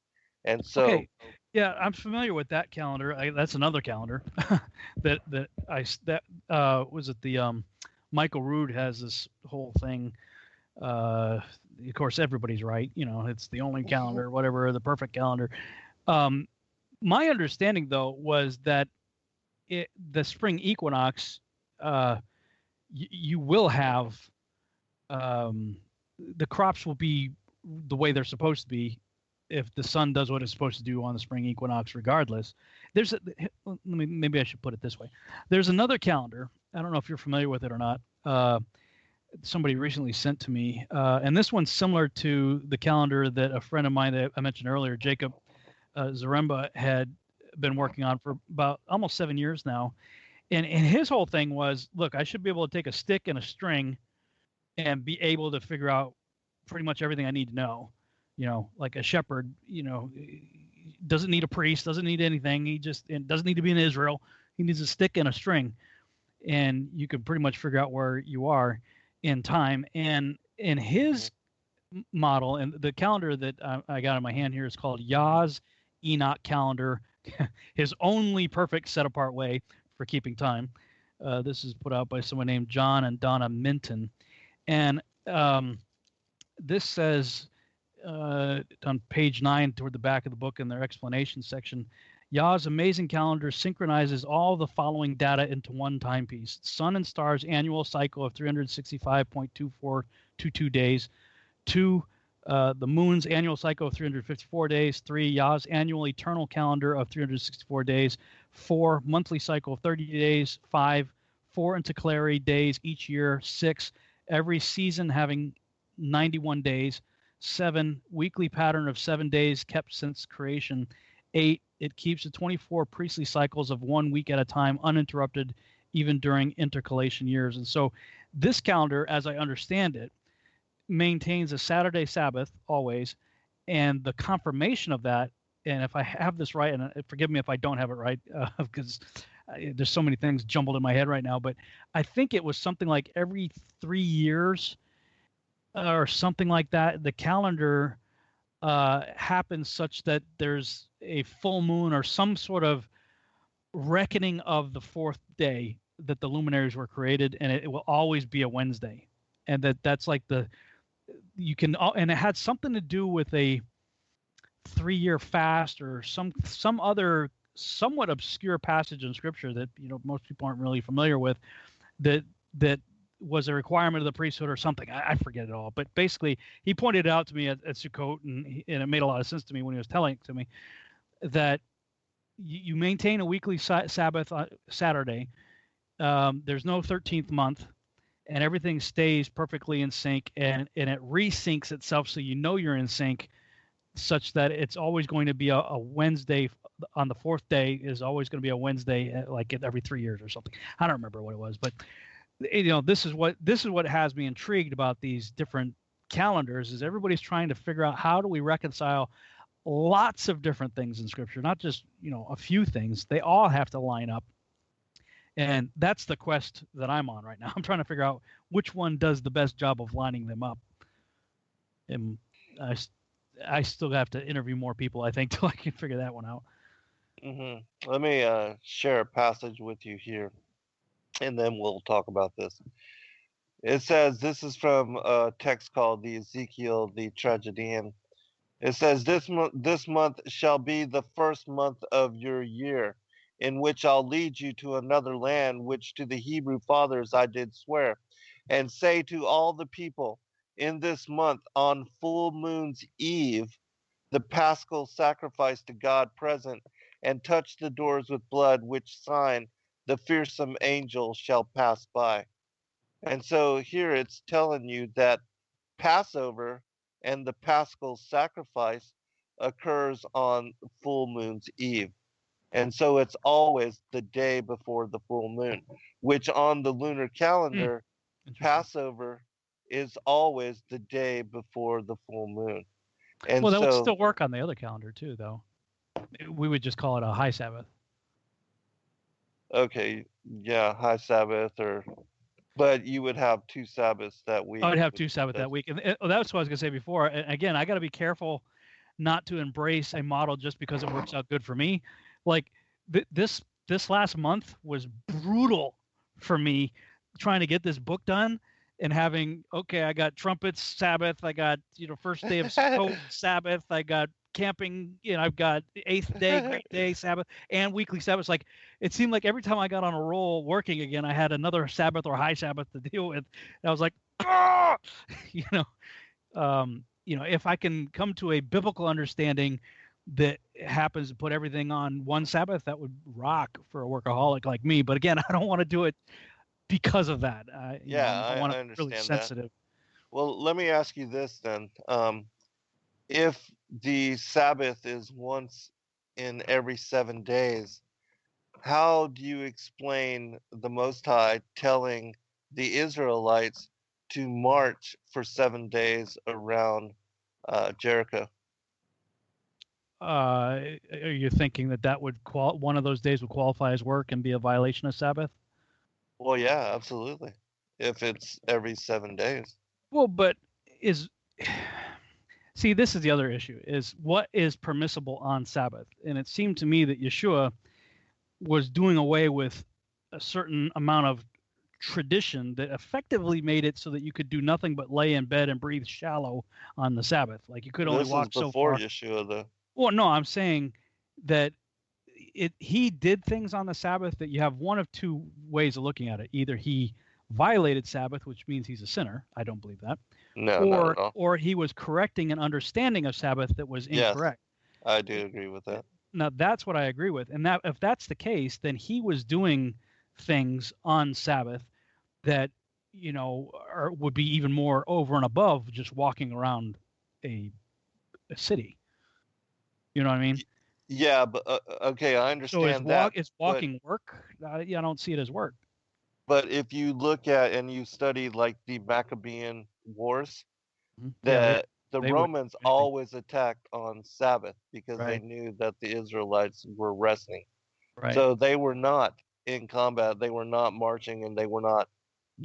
D: And so,
C: Okay, yeah, I'm familiar with that calendar. That's another calendar that was it the Michael Rood has this whole thing. Of course, everybody's right. It's the only calendar, whatever, the perfect calendar. My understanding, though, was that the spring equinox, you will have the crops will be the way they're supposed to be if the sun does what it's supposed to do on the spring equinox, regardless. Maybe I should put it this way. There's another calendar. I don't know if you're familiar with it or not. Somebody recently sent to me, and this one's similar to the calendar that a friend of mine that I mentioned earlier, Jacob Zaremba, had been working on for about almost 7 years now. And his whole thing was, look, I should be able to take a stick and a string and be able to figure out pretty much everything I need to know. Like a shepherd, doesn't need a priest, doesn't need anything. He doesn't need to be in Israel. He needs a stick and a string, and you can pretty much figure out where you are in time. And in his model, and the calendar that I got in my hand here is called Yah's Enoch calendar, his only perfect set apart way for keeping time. This is put out by someone named John and Donna Minton. And this says on page 9 toward the back of the book in their explanation section, Yah's amazing calendar synchronizes all the following data into one timepiece: sun and stars annual cycle of 365.2422 days, 2, the moon's annual cycle of 354 days, 3, Yah's annual eternal calendar of 364 days, 4, monthly cycle of 30 days, 5, 4 intercalary days each year, 6, every season having 91 days, 7, weekly pattern of 7 days kept since creation, 8, it keeps the 24 priestly cycles of 1 week at a time uninterrupted, even during intercalation years. And so this calendar, as I understand it, maintains a Saturday Sabbath always, and the confirmation of that, and if I have this right, and forgive me if I don't have it right, because there's so many things jumbled in my head right now, but I think it was something like every 3 years or something like that, the calendar happens such that there's a full moon or some sort of reckoning of the fourth day that the luminaries were created, and it will always be a Wednesday. And that's like and it had something to do with a 3-year fast or some other somewhat obscure passage in scripture that most people aren't really familiar with, that was a requirement of the priesthood or something. I forget it all, but basically he pointed it out to me at Sukkot, and it made a lot of sense to me when he was telling it to me, that you maintain a weekly Sabbath Saturday. There's no 13th month, and everything stays perfectly in sync, and it resyncs itself, so you're in sync, such that it's always going to be a Wednesday on the fourth day is always going to be a Wednesday, like every 3 years or something. I don't remember what it was, but this is what has me intrigued about these different calendars is everybody's trying to figure out how do we reconcile lots of different things in Scripture, not just a few things. They all have to line up, and that's the quest that I'm on right now. I'm trying to figure out which one does the best job of lining them up. And I still have to interview more people, I think, till I can figure that one out.
D: Let me share a passage with you here, and then we'll talk about this. It says, this is from a text called the Ezekiel, the Tragedian. It says, this month shall be the first month of your year, in which I'll lead you to another land, which to the Hebrew fathers I did swear, and say to all the people, in this month, on full moon's eve, the paschal sacrifice to God present, and touch the doors with blood, which sign the fearsome angel shall pass by. And so here it's telling you that Passover and the paschal sacrifice occurs on full moon's eve. And so it's always the day before the full moon, which on the lunar calendar, Passover is always the day before the full moon. And
C: well, that would
D: so,
C: still work on the other calendar too, though. We would just call it a high Sabbath.
D: okay, yeah, high Sabbath, but you would have two Sabbaths that week.
C: I would have two Sabbath that week, and that's what I was going to say before. And again, I got to be careful not to embrace a model just because it works out good for me. Like this last month was brutal for me, trying to get this book done and having, okay, I got trumpets Sabbath, I got first day of Sukkot Sabbath, I got camping, I've got eighth day, Great Day Sabbath, and weekly Sabbaths. Like it seemed like every time I got on a roll working again, I had another Sabbath or high Sabbath to deal with. And I was like, ah! If I can come to a biblical understanding that happens to put everything on one Sabbath, that would rock for a workaholic like me. But again, I don't want to do it because of that. I want to
D: understand
C: really sensitive.
D: that. Well, let me ask you this then. If the Sabbath is once in every 7 days, how do you explain the Most High telling the Israelites to march for 7 days around Jericho?
C: Are you thinking that would one of those days would qualify as work and be a violation of Sabbath?
D: Well, yeah, absolutely. If it's every 7 days.
C: Well, but see, this is the other issue, is what is permissible on Sabbath. And it seemed to me that Yeshua was doing away with a certain amount of tradition that effectively made it so that you could do nothing but lay in bed and breathe shallow on the Sabbath. Like you could only walk so far.
D: This is before Yeshua, though.
C: Well, no, I'm saying that he did things on the Sabbath that you have one of two ways of looking at it. Either he violated Sabbath, which means he's a sinner. I don't believe that.
D: No, not at all.
C: Or he was correcting an understanding of Sabbath that was incorrect.
D: Yes, I do agree with that.
C: Now that's what I agree with. And that if that's the case, then he was doing things on Sabbath that would be even more over and above just walking around a city. You know what I mean?
D: Yeah, but okay, I understand that.
C: Is walking work? I don't see it as work.
D: But if you look at and you study like the Maccabean Wars, the Romans always attacked on Sabbath because they knew that the Israelites were resting.
C: Right.
D: So they were not in combat. They were not marching, and they were not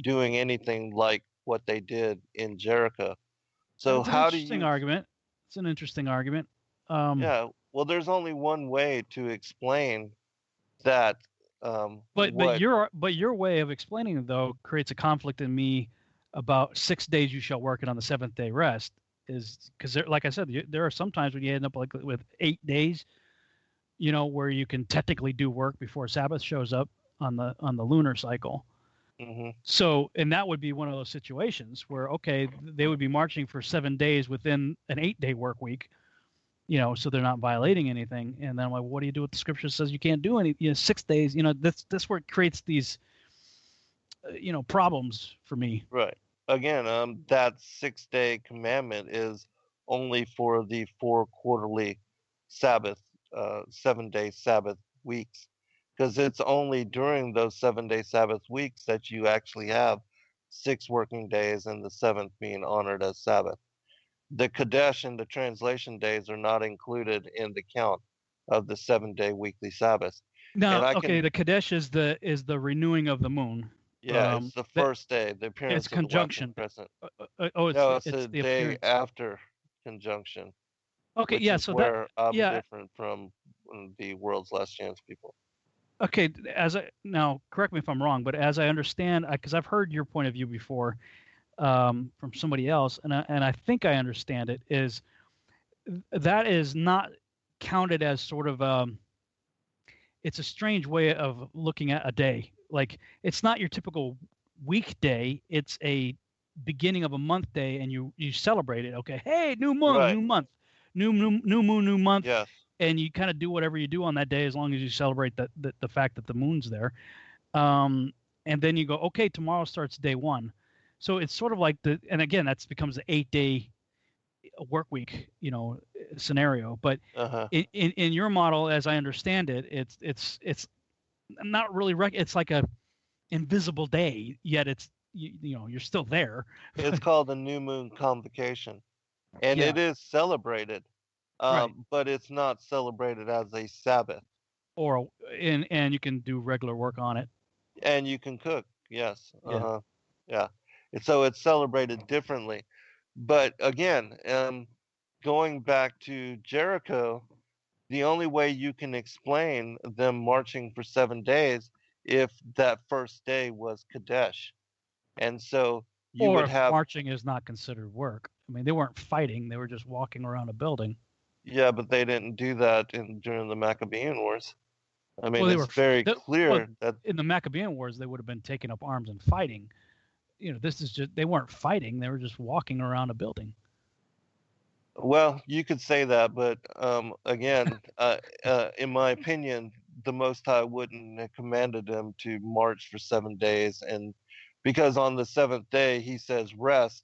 D: doing anything like what they did in Jericho. So how do you?
C: It's an interesting argument.
D: Yeah. Well, there's only one way to explain that.
C: But your way of explaining it though creates a conflict in me about 6 days you shall work and on the seventh day rest, is because like I said, there are some times when you end up like with 8 days, where you can technically do work before Sabbath shows up on the lunar cycle.
D: Mm-hmm.
C: So, and that would be one of those situations where, okay, they would be marching for 7 days within an 8-day work week, so they're not violating anything. And then I'm like, what do you do with the scripture says you can't do any, 6 days, that's where it creates these, problems for me.
D: Right. Again, that 6-day commandment is only for the 4 quarterly Sabbath, 7-day Sabbath weeks, because it's only during those 7-day Sabbath weeks that you actually have 6 working days, and the 7th being honored as Sabbath. The Kadesh and the translation days are not included in the count of the 7-day weekly Sabbath.
C: Now,
D: And I
C: okay,
D: can,
C: the Kadesh is the renewing of the moon.
D: yeah, it's the
C: That
D: first day, the
C: it's
D: appearance of the waxing
C: conjunction.
D: crescent.
C: Oh,
D: No, it's
C: it's
D: a
C: the
D: day
C: appearance.
D: after conjunction,
C: Okay,
D: which
C: yeah.
D: is
C: So that
D: where I'm
C: yeah.
D: different from the world's last chance people.
C: Okay, now correct me if I'm wrong, but as I understand, because I've heard your point of view before from somebody else, and I think I understand it, is that is not counted as sort of it's a strange way of looking at a day. Like it's not your typical weekday; it's a beginning of a month day, and you celebrate it. Okay, hey, new moon,
D: Right.
C: new month, new moon, new month,
D: Yes.
C: and you kind of do whatever you do on that day as long as you celebrate the fact that the moon's there. Um, and then you go, okay, tomorrow starts day one. So it's sort of like and again, that's becomes the 8-day work week, scenario. But
D: Uh-huh.
C: in your model, as I understand it, it's not really, it's like a invisible day, yet you're still there.
D: It's called a new moon convocation, and
C: Yeah.
D: it is celebrated,
C: Right.
D: but it's not celebrated as a Sabbath.
C: Or, and you can do regular work on it.
D: And you can cook, yes.
C: Yeah.
D: Uh-huh. Yeah. And so it's celebrated differently. But again, going back to Jericho, the only way you can explain them marching for 7 days if that first day was Kadesh. And so you
C: Or
D: would
C: if
D: have,
C: marching is not considered work. I mean, they weren't fighting; they were just walking around a building.
D: yeah, but they didn't do that during the Maccabean Wars. I
C: Well,
D: mean,
C: they
D: it's
C: were
D: very
C: well
D: clear that,
C: in the Maccabean Wars. They would have been taking up arms and fighting. This is just, they weren't fighting; they were just walking around a building.
D: well, you could say that, but again, in my opinion, the Most High wouldn't have commanded them to march for 7 days, and because on the seventh day he says rest,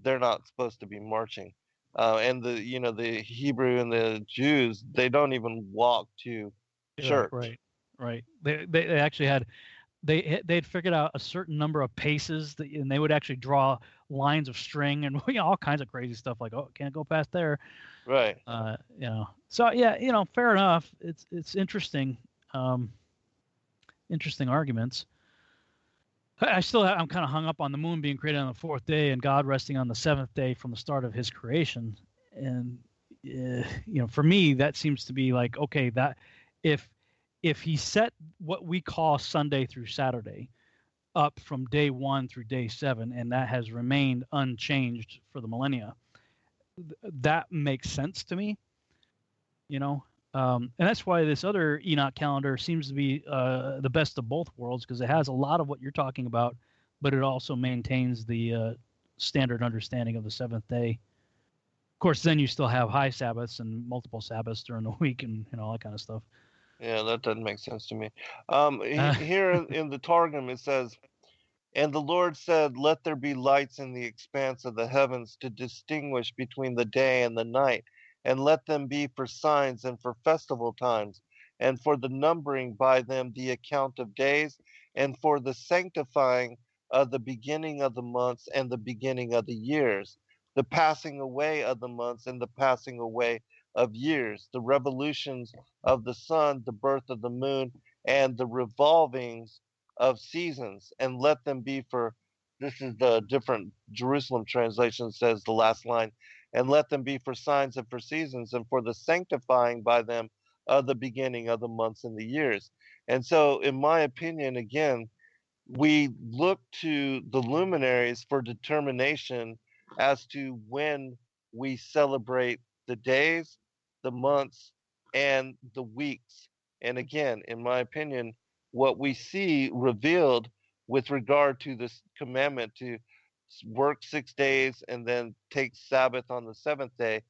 D: they're not supposed to be marching. And the Hebrew and the Jews, they don't even walk to
C: Right,
D: church.
C: right, right. They actually had they'd figured out a certain number of paces and they would actually draw lines of string and all kinds of crazy stuff like, oh, can't go past there.
D: Right.
C: So yeah, fair enough. It's interesting. Interesting arguments. I'm kind of hung up on the moon being created on the fourth day and God resting on the seventh day from the start of his creation. And for me, that seems to be like, okay, that if he set what we call Sunday through Saturday up from day 1 through day 7, and that has remained unchanged for the millennia, that makes sense to me, and that's why this other Enoch calendar seems to be the best of both worlds, because it has a lot of what you're talking about, but it also maintains the standard understanding of the seventh day. Of course, then you still have high Sabbaths and multiple Sabbaths during the week and all that kind of stuff.
D: Yeah, that doesn't make sense to me. Here in the Targum it says, "And the Lord said, Let there be lights in the expanse of the heavens to distinguish between the day and the night, and let them be for signs and for festival times, and for the numbering by them the account of days, and for the sanctifying of the beginning of the months and the beginning of the years, the passing away of the months and the passing away of years, the revolutions of the sun, the birth of the moon, and the revolvings of seasons, and let them be for," this is the different Jerusalem translation says the last line, "and let them be for signs and for seasons, and for the sanctifying by them of the beginning of the months and the years." And so, in my opinion, again, we look to the luminaries for determination as to when we celebrate the days, the months, and the weeks. And again, in my opinion, what we see revealed with regard to this commandment to work 6 days and then take Sabbath on the seventh day,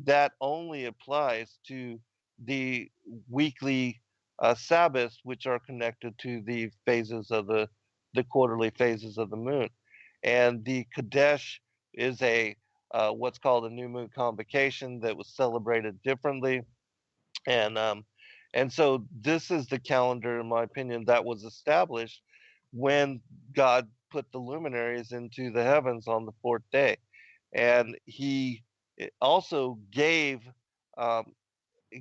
D: that only applies to the weekly Sabbaths, which are connected to the phases of the quarterly phases of the moon. And the Kadesh is a what's called a new moon convocation that was celebrated differently. And so this is the calendar, in my opinion, that was established when God put the luminaries into the heavens on the fourth day. And he also um,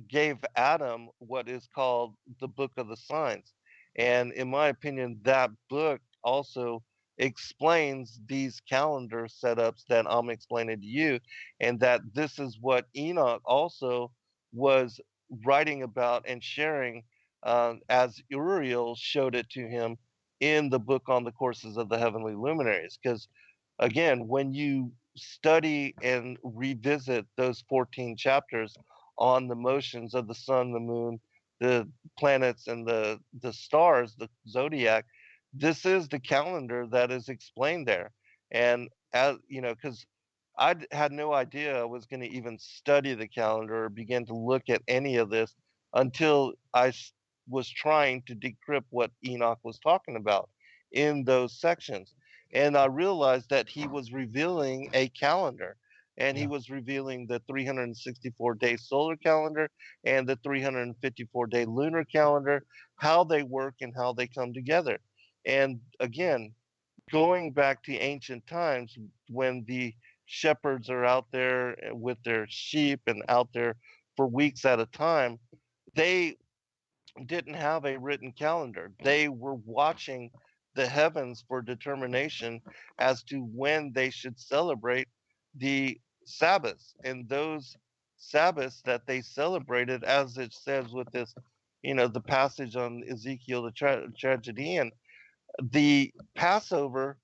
D: gave Adam what is called the Book of the Signs. And in my opinion, that book also explains these calendar setups that I'm explaining to you, and that this is what Enoch also was writing about and sharing as Uriel showed it to him in the book on the courses of the heavenly luminaries. Because again, when you study and revisit those 14 chapters on the motions of the sun, the moon, the planets, and the stars, the zodiac, this is the calendar that is explained there. And as you know, because had no idea I was going to even study the calendar or begin to look at any of this until was trying to decrypt what Enoch was talking about in those sections. And I realized that he was revealing a calendar, and he was revealing the 364-day solar calendar and the 354-day lunar calendar, how they work and how they come together. And again, going back to ancient times when the shepherds are out there with their sheep and out there for weeks at a time, they didn't have a written calendar. They were watching the heavens for determination as to when they should celebrate the Sabbaths. And those Sabbaths that they celebrated, as it says with this, the passage on Ezekiel, the tragedian, the Passover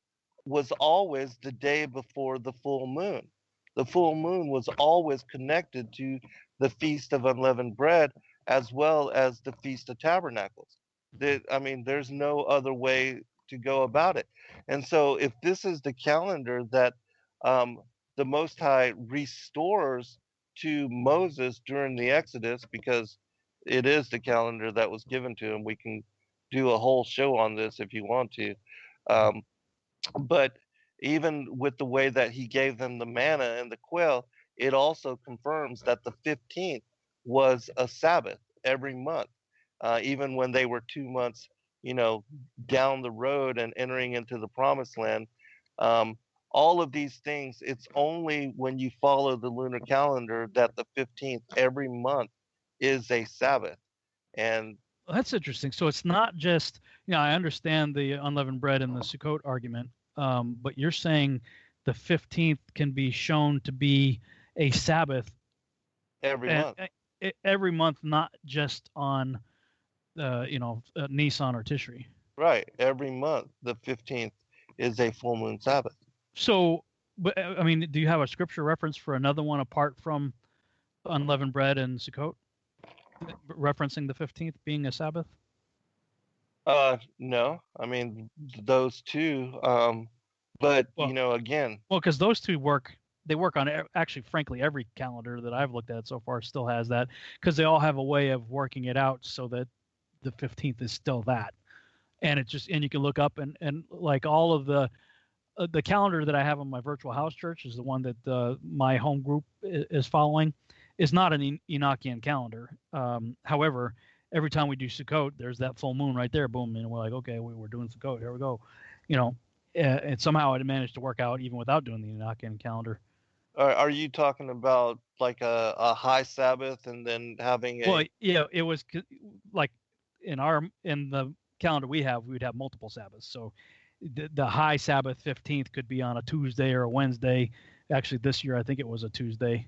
D: was always the day before the full moon. The full moon was always connected to the Feast of Unleavened Bread as well as the Feast of Tabernacles. I mean, there's no other way to go about it. And so, if this is the calendar that the Most High restores to Moses during the Exodus, because it is the calendar that was given to him, we can do a whole show on this if you want to. Um, but even with the way that he gave them the manna and the quail, it also confirms that the 15th was a Sabbath every month, even when they were 2 months, down the road and entering into the promised land. Um, all of these things, it's only when you follow the lunar calendar that the 15th every month is a Sabbath. And
C: Well, that's interesting. So it's not just, I understand the unleavened bread and the Sukkot argument, but you're saying the 15th can be shown to be a Sabbath
D: every month.
C: Every month, not just on, Nisan or Tishri.
D: Right. Every month, the 15th is a full moon Sabbath.
C: So, but I mean, do you have a scripture reference for another one apart from unleavened bread and Sukkot, referencing the 15th being a Sabbath?
D: No. I mean, those two. But again.
C: Well, because those two work on actually, frankly, every calendar that I've looked at so far still has that, because they all have a way of working it out so that the 15th is still that. And you can look up and like all of the calendar that I have on my virtual house church is the one that my home group is following, is not an Enochian calendar. However, every time we do Sukkot, there's that full moon right there, boom, and we're like, okay, we're doing Sukkot, here we go, and somehow it managed to work out even without doing the Enochian calendar.
D: Are you talking about like a high Sabbath and then having a?
C: Well, yeah, it was like in the calendar we would have multiple Sabbaths. So the high Sabbath 15th could be on a Tuesday or a Wednesday. Actually, this year I think it was a Tuesday,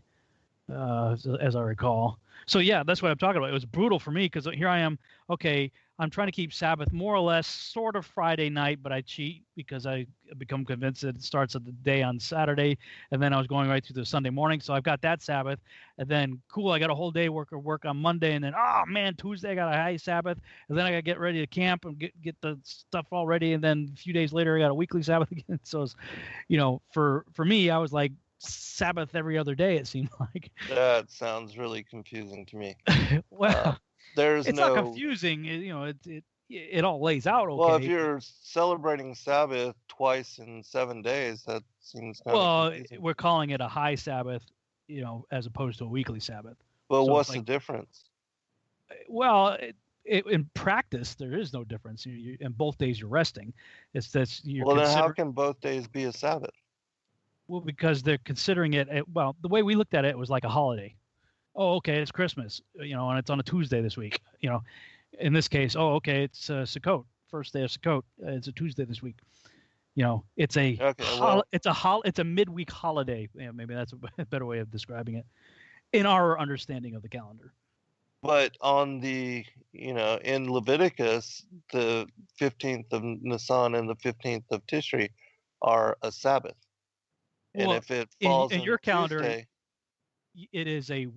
C: as I recall. So yeah, that's what I'm talking about. It was brutal for me because here I am. Okay, I'm trying to keep Sabbath more or less sort of Friday night, but I cheat because I become convinced that it starts at the day on Saturday, and then I was going right through the Sunday morning. So I've got that Sabbath, and then cool, I got a whole day work on Monday, and then oh man, Tuesday I got a high Sabbath, and then I got to get ready to camp and get the stuff all ready, and then a few days later I got a weekly Sabbath again. So it's, for me, I was like Sabbath every other day, it seemed like.
D: That sounds really confusing to me.
C: Well,
D: it's
C: not confusing. It all lays out okay.
D: Well, if you're celebrating Sabbath twice in 7 days, that seems kind of confusing.
C: We're calling it a high Sabbath, as opposed to a weekly Sabbath.
D: Well, so what's the difference?
C: Well, in practice, there is no difference. In both days, you're resting. It's that you're
D: Well, then how
C: considering.
D: can both days be a Sabbath?
C: Well, because they're considering it. Well, the way we looked at it was like a holiday. Oh, okay, it's Christmas, and it's on a Tuesday this week. In this case, oh, okay, it's Sukkot, first day of Sukkot. It's a Tuesday this week. It's a it's a midweek holiday. Yeah, maybe that's a better way of describing it in our understanding of the calendar.
D: But on the, in Leviticus, the 15th of Nisan and the 15th of Tishri are a Sabbath.
C: Well,
D: and if it falls
C: in your calendar,
D: Tuesday,
C: it is in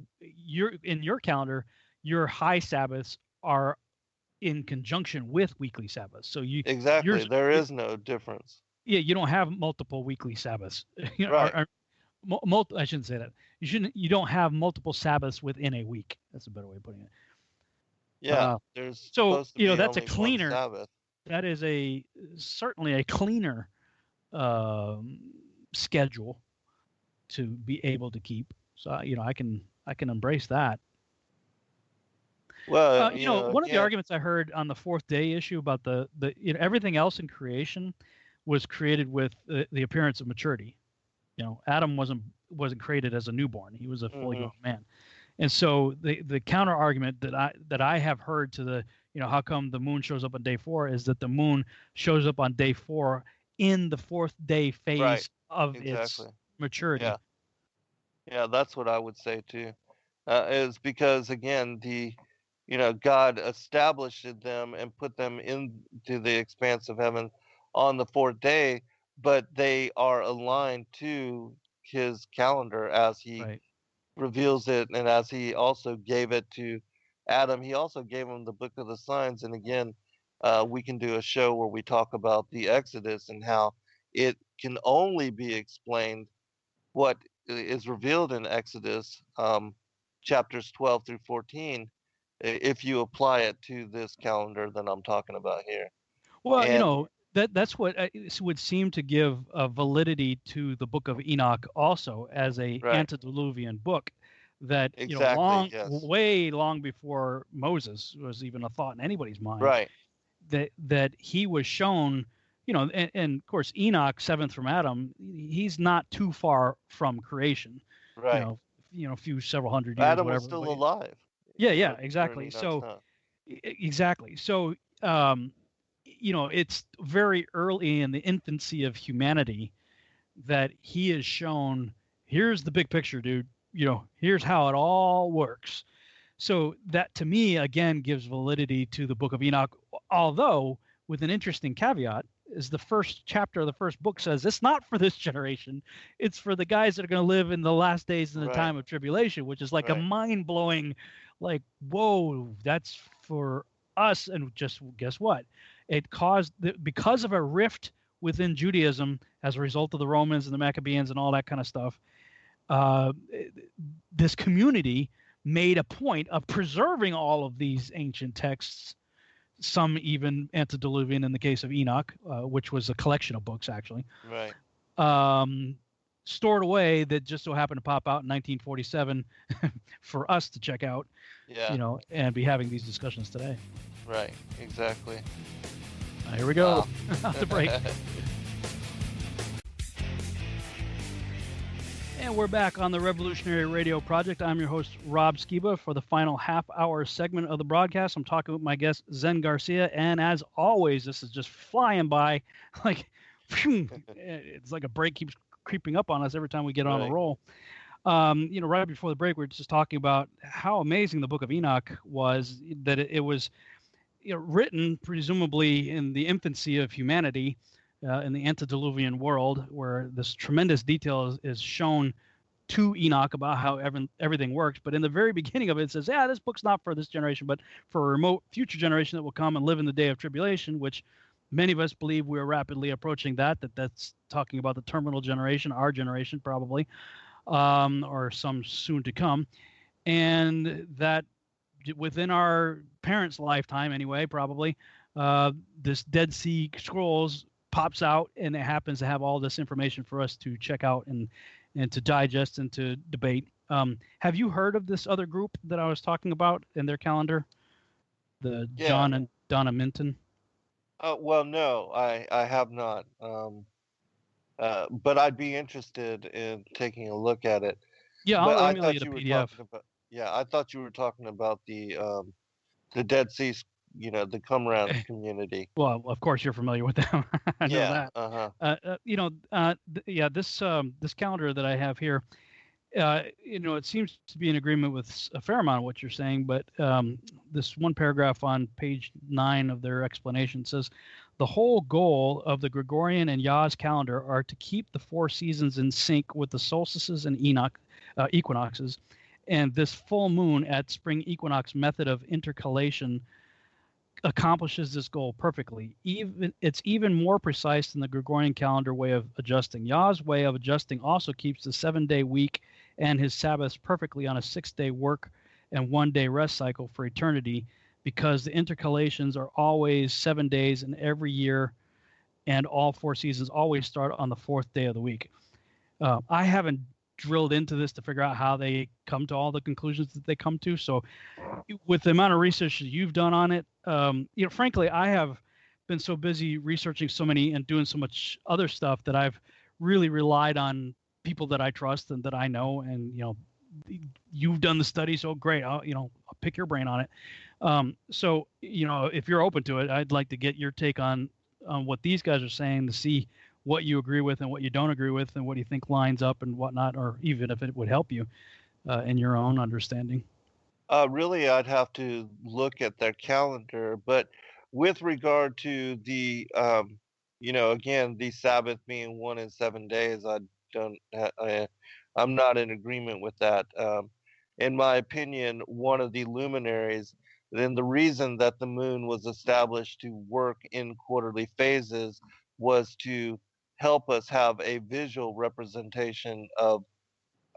C: your calendar, your high Sabbaths are in conjunction with weekly Sabbaths. So
D: exactly, there is no difference.
C: Yeah, you don't have multiple weekly Sabbaths.
D: Right.
C: I shouldn't say that. You don't have multiple Sabbaths within a week. That's a better way of putting it.
D: Yeah, there's
C: so
D: supposed to be
C: that's a
D: only one
C: cleaner.
D: Sabbath.
C: That is certainly a cleaner schedule to be able to keep. So I can embrace that.
D: Well,
C: one of the arguments I heard on the fourth day issue about the everything else in creation was created with the appearance of maturity. Adam wasn't created as a newborn; he was a fully grown man. And so the counter argument that I have heard to the how come the moon shows up on day 4 is that the moon shows up on day 4 in the fourth day phase of its maturity.
D: Yeah, that's what I would say too. Is because again God established them and put them into the expanse of heaven on the fourth day, but they are aligned to his calendar as he reveals it, and as he also gave it to Adam. He also gave him the book of the signs, and again, we can do a show where we talk about the Exodus and how it can only be explained what is revealed in Exodus chapters 12 through 14 if you apply it to this calendar that I'm talking about here.
C: Well, that's what would seem to give validity to the book of Enoch also as a antediluvian book that way long before Moses was even a thought in anybody's mind. That he was shown, and of course Enoch, seventh from Adam, he's not too far from creation. A few several hundred years.
D: Adam
C: whatever,
D: was still alive.
C: Yeah, exactly. So exactly. So it's very early in the infancy of humanity that he is shown, here's the big picture, dude. Here's how it all works. So that to me, again, gives validity to the book of Enoch, although with an interesting caveat is the first chapter of the first book says it's not for this generation. It's for the guys that are going to live in the last days in the time of tribulation, which is like a mind-blowing, like, whoa, that's for us. And just guess what? It caused, because of a rift within Judaism as a result of the Romans and the Maccabees and all that kind of stuff, this community made a point of preserving all of these ancient texts, some even antediluvian in the case of Enoch, which was a collection of books, actually. Stored away that just so happened to pop out in 1947 for us to check out, and be having these discussions today.
D: Right, exactly.
C: Here we go. The break. And we're back on the Revolutionary Radio Project. I'm your host, Rob Skiba. For the final half-hour segment of the broadcast, I'm talking with my guest, Zen Garcia. And as always, this is just flying by. Like, it's like a break keeps creeping up on us every time we get on a roll. Right before the break, we were just talking about how amazing the Book of Enoch was, that it was written presumably in the infancy of humanity, in the antediluvian world, where this tremendous detail is shown to Enoch about how everything works. But in the very beginning of it, it says, this book's not for this generation, but for a remote future generation that will come and live in the day of tribulation, which many of us believe we're rapidly approaching that's talking about the terminal generation, our generation probably, or some soon to come. And that within our parents' lifetime anyway, probably, this Dead Sea Scrolls pops out, and it happens to have all this information for us to check out and to digest and to debate. Have you heard of this other group that I was talking about in their calendar? the
D: Yeah.
C: John and Donna Minton?
D: Well, no, I have not. But I'd be interested in taking a look at it.
C: Yeah,
D: But
C: I'll
D: I
C: email you
D: thought
C: the
D: you were
C: PDF.
D: talking about, yeah, I thought you were talking about the Dead Sea, the Qumran community.
C: Well, of course you're familiar with them. I know
D: Yeah.
C: that.
D: Uh-huh.
C: Yeah, this calendar that I have here, it seems to be in agreement with a fair amount of what you're saying, but this one paragraph on page 9 of their explanation says the whole goal of the Gregorian and Yah's calendar are to keep the 4 seasons in sync with the solstices and equinoxes, and this full moon at spring equinox method of intercalation accomplishes this goal perfectly. It's even more precise than the Gregorian calendar way of adjusting. Yah's way of adjusting also keeps the 7-day week and his Sabbaths perfectly on a 6-day work and 1-day rest cycle for eternity, because the intercalations are always 7 days in every year, and all 4 seasons always start on the 4th day of the week. I haven't drilled into this to figure out how they come to all the conclusions that they come to. So with the amount of research that you've done on it, frankly, I have been so busy researching so many and doing so much other stuff that I've really relied on people that I trust and that I know. And, you've done the study, so great. I'll pick your brain on it. So, if you're open to it, I'd like to get your take on what these guys are saying, to see what you agree with and what you don't agree with, and what do you think lines up and whatnot, or even if it would help you in your own understanding.
D: Really, I'd have to look at their calendar, but with regard to again, the Sabbath being 1 in 7 days, I'm not in agreement with that. In my opinion, one of the luminaries, then the reason that the moon was established to work in quarterly phases was to help us have a visual representation of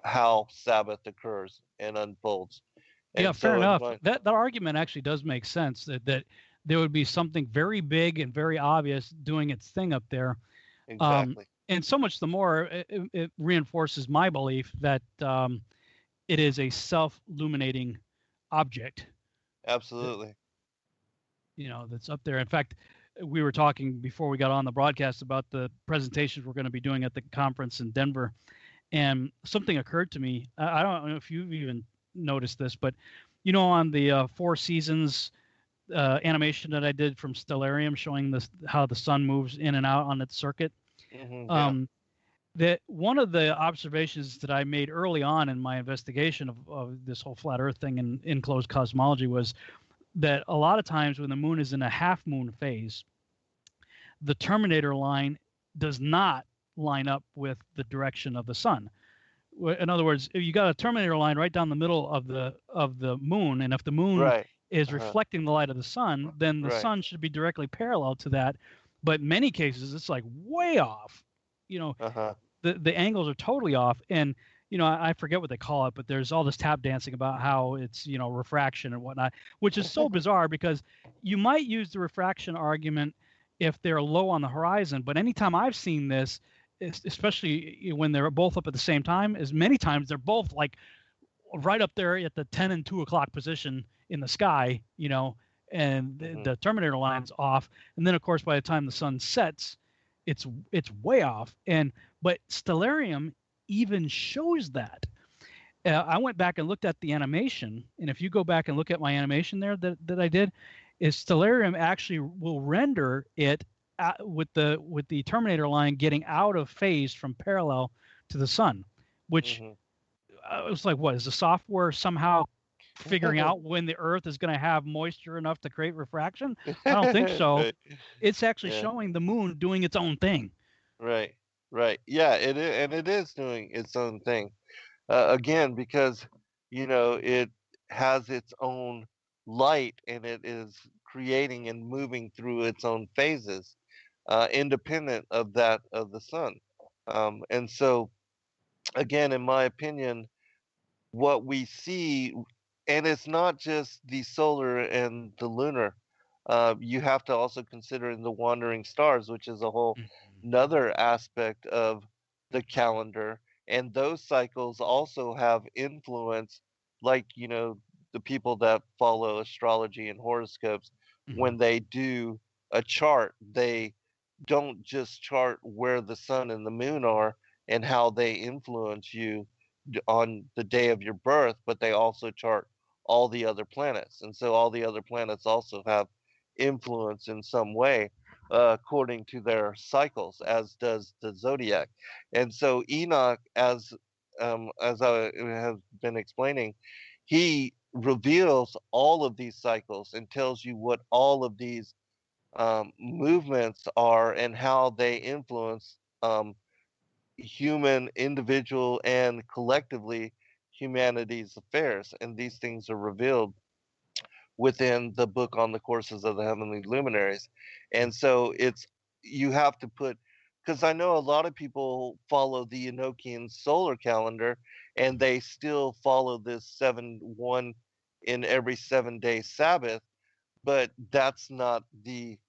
D: how Sabbath occurs and unfolds.
C: Yeah,
D: And
C: fair
D: so
C: enough. That argument actually does make sense, that there would be something very big and very obvious doing its thing up there.
D: exactly.
C: And so much the more it reinforces my belief that it is a self-illuminating object,
D: Absolutely.
C: that's up there. In fact, we were talking before we got on the broadcast about the presentations we're going to be doing at the conference in Denver, and something occurred to me. I don't know if you've even noticed this, but on the 4 seasons animation that I did from Stellarium, showing how the sun moves in and out on its circuit.
D: Yeah.
C: That one of the observations that I made early on in my investigation of this whole flat Earth thing and enclosed cosmology was that a lot of times when the moon is in a half moon phase, the terminator line does not line up with the direction of the sun. In other words, if you got a terminator line right down the middle of the moon, and if the moon
D: Right.
C: is reflecting the light of the sun, then the
D: Right.
C: sun should be directly parallel to that. But in many cases, it's like way off.
D: Uh-huh.
C: The angles are totally off, and I forget what they call it, but there's all this tap dancing about how it's refraction and whatnot, which is so bizarre, because you might use the refraction argument if they're low on the horizon, but anytime I've seen this, especially when they're both up at the same time, as many times they're both like right up there at the 10 and 2 o'clock position in the sky, and the terminator line's off, and then of course by the time the sun sets, it's way off. But Stellarium even shows that. I went back and looked at the animation, and if you go back and look at my animation there that I did, is Stellarium actually will render it with the terminator line getting out of phase from parallel to the sun, which it was like, what is the software somehow figuring out when the Earth is going to have moisture enough to create refraction? I don't think so.
D: Right.
C: It's actually
D: Yeah.
C: showing the moon doing its own thing.
D: Right. Right. Yeah, it is, and it is doing its own thing. Again, because it has its own light, and it is creating and moving through its own phases, independent of that of the sun. And so, again, in my opinion, what we see, and it's not just the solar and the lunar. You have to also consider the wandering stars, which is a whole another aspect of the calendar, and those cycles also have influence, like the people that follow astrology and horoscopes,
C: Mhm.
D: when they do a chart, they don't just chart where the sun and the moon are and how they influence you on the day of your birth, but they also chart all the other planets. And so all the other planets also have influence in some way, according to their cycles, as does the zodiac. And so Enoch, as I have been explaining, he reveals all of these cycles and tells you what all of these movements are and how they influence human, individual, and collectively humanity's affairs. And these things are revealed within the book on the courses of the heavenly luminaries. And so you have to put, because I know a lot of people follow the Enochian solar calendar and they still follow this 7-1 in every 7-day Sabbath, but that's not the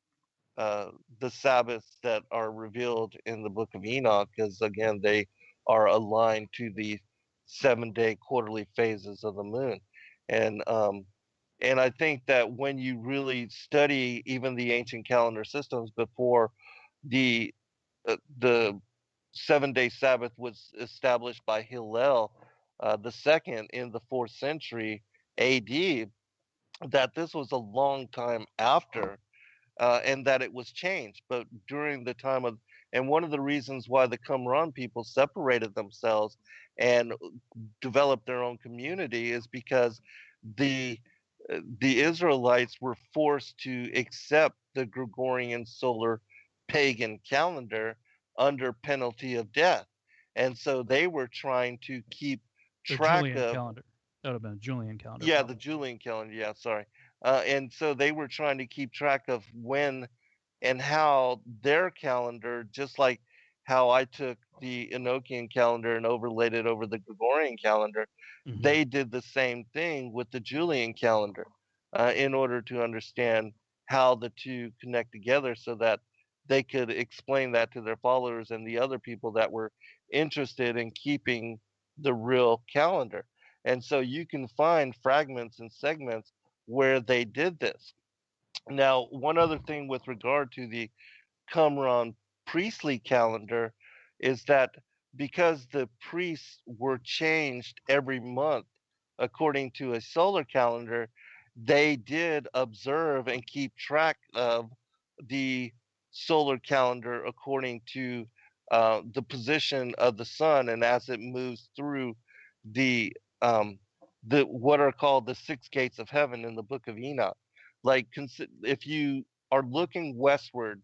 D: Sabbaths that are revealed in the book of Enoch, because again, they are aligned to the 7-day quarterly phases of the moon. And and I think that when you really study even the ancient calendar systems before the 7-day Sabbath was established by Hillel the second in the 4th century AD, that this was a long time after, and that it was changed. But during the time of, and one of the reasons why the Qumran people separated themselves and developed their own community is because the the Israelites were forced to accept the Gregorian solar pagan calendar under penalty of death. And so they were trying to keep
C: The
D: track
C: Julian
D: of,
C: calendar. That would have been a Julian calendar,
D: yeah, the
C: probably.
D: Julian calendar, yeah, sorry. And so they were trying to keep track of when and how their calendar, just like how I took the Enochian calendar and overlaid it over the Gregorian calendar,
C: Hmm.
D: they did the same thing with the Julian calendar, in order to understand how the two connect together so that they could explain that to their followers and the other people that were interested in keeping the real calendar. And so you can find fragments and segments where they did this. Now, one other thing with regard to the Qumran priestly calendar is that because the priests were changed every month according to a solar calendar, they did observe and keep track of the solar calendar according to the position of the sun and as it moves through the um, the what are called the six gates of heaven in the book of Enoch. Like, if you are looking westward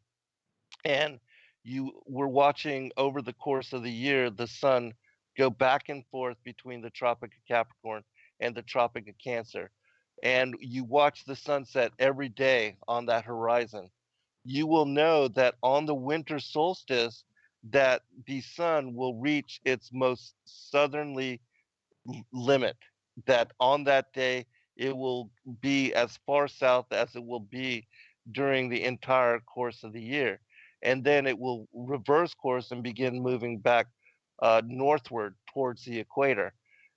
D: and you were watching over the course of the year the sun go back and forth between the Tropic of Capricorn and the Tropic of Cancer, and you watch the sunset every day on that horizon, you will know that on the winter solstice that the sun will reach its most southerly limit, that on that day it will be as far south as it will be during the entire course of the year. And then it will reverse course and begin moving back northward towards the equator.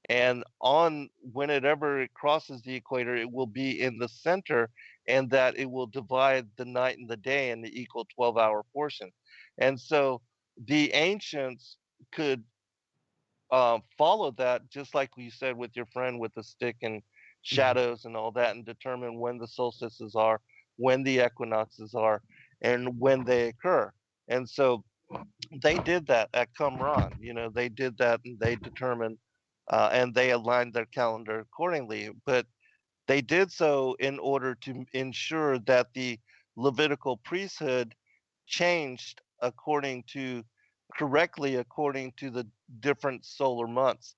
D: And on whenever it crosses the equator, it will be in the center, and that it will divide the night and the day in the equal 12-hour portion. And so the ancients could follow that, just like you said with your friend with the stick and
C: Hmm.
D: shadows and all that, and determine when the solstices are, when the equinoxes are, and when they occur. And so they did that at Qumran. They did that and they determined and they aligned their calendar accordingly. But they did so in order to ensure that the Levitical priesthood changed correctly according to the different solar months.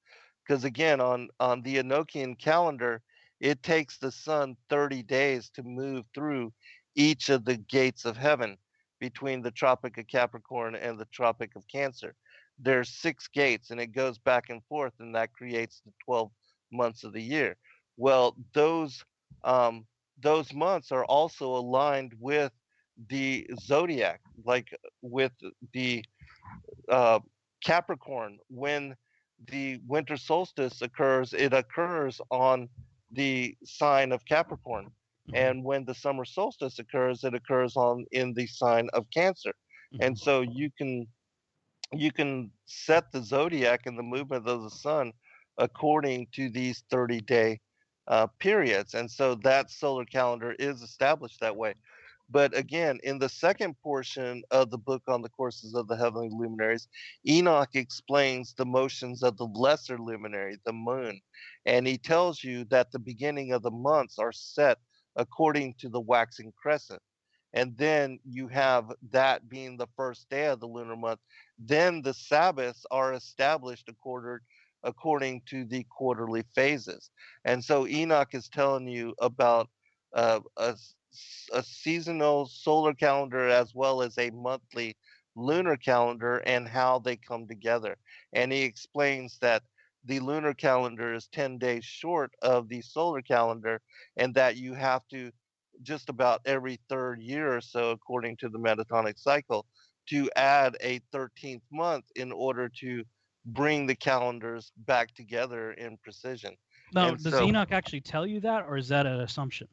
D: Because again, on the Enochian calendar, it takes the sun 30 days to move through each of the gates of heaven between the Tropic of Capricorn and the Tropic of Cancer. There's 6 gates and it goes back and forth, and that creates the 12 months of the year. Well, those months are also aligned with the zodiac, like with the uh, Capricorn. When the winter solstice occurs, it occurs on the sign of Capricorn. And when the summer solstice occurs, it occurs in the sign of Cancer. And so you can set the zodiac and the movement of the sun according to these 30-day periods. And so that solar calendar is established that way. But again, in the second portion of the book on the courses of the heavenly luminaries, Enoch explains the motions of the lesser luminary, the moon. And he tells you that the beginning of the months are set according to the waxing crescent. And then you have that being the first day of the lunar month. Then the Sabbaths are established according to the quarterly phases. And so Enoch is telling you about uh, a, a seasonal solar calendar as well as a monthly lunar calendar and how they come together. And he explains that the lunar calendar is 10 days short of the solar calendar, and that you have to just about every third year or so, according to the metatonic cycle, to add a 13th month in order to bring the calendars back together in precision.
C: Now,
D: And
C: does
D: so,
C: Enoch actually tell you that, or is that an assumption?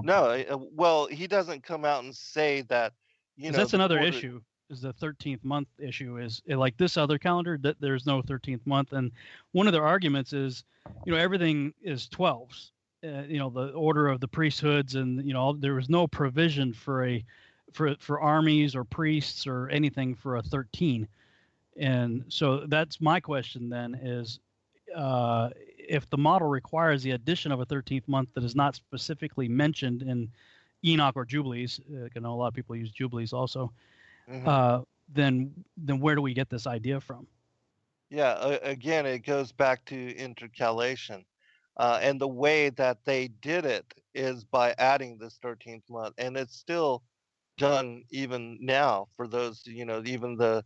D: no, well, he doesn't come out and say that,
C: Because that's
D: the
C: another
D: quarter.
C: issue. Is the 13th month issue is like this other calendar that there's no 13th month, and one of their arguments is, everything is 12s. The order of the priesthoods, and there was no provision for armies or priests or anything for a 13. And so that's my question then is, if the model requires the addition of a 13th month that is not specifically mentioned in Enoch or Jubilees, I know a lot of people use Jubilees also, then where do we get this idea from?
D: Yeah, again, it goes back to intercalation. And the way that they did it is by adding this 13th month. And it's still done even now for those, even the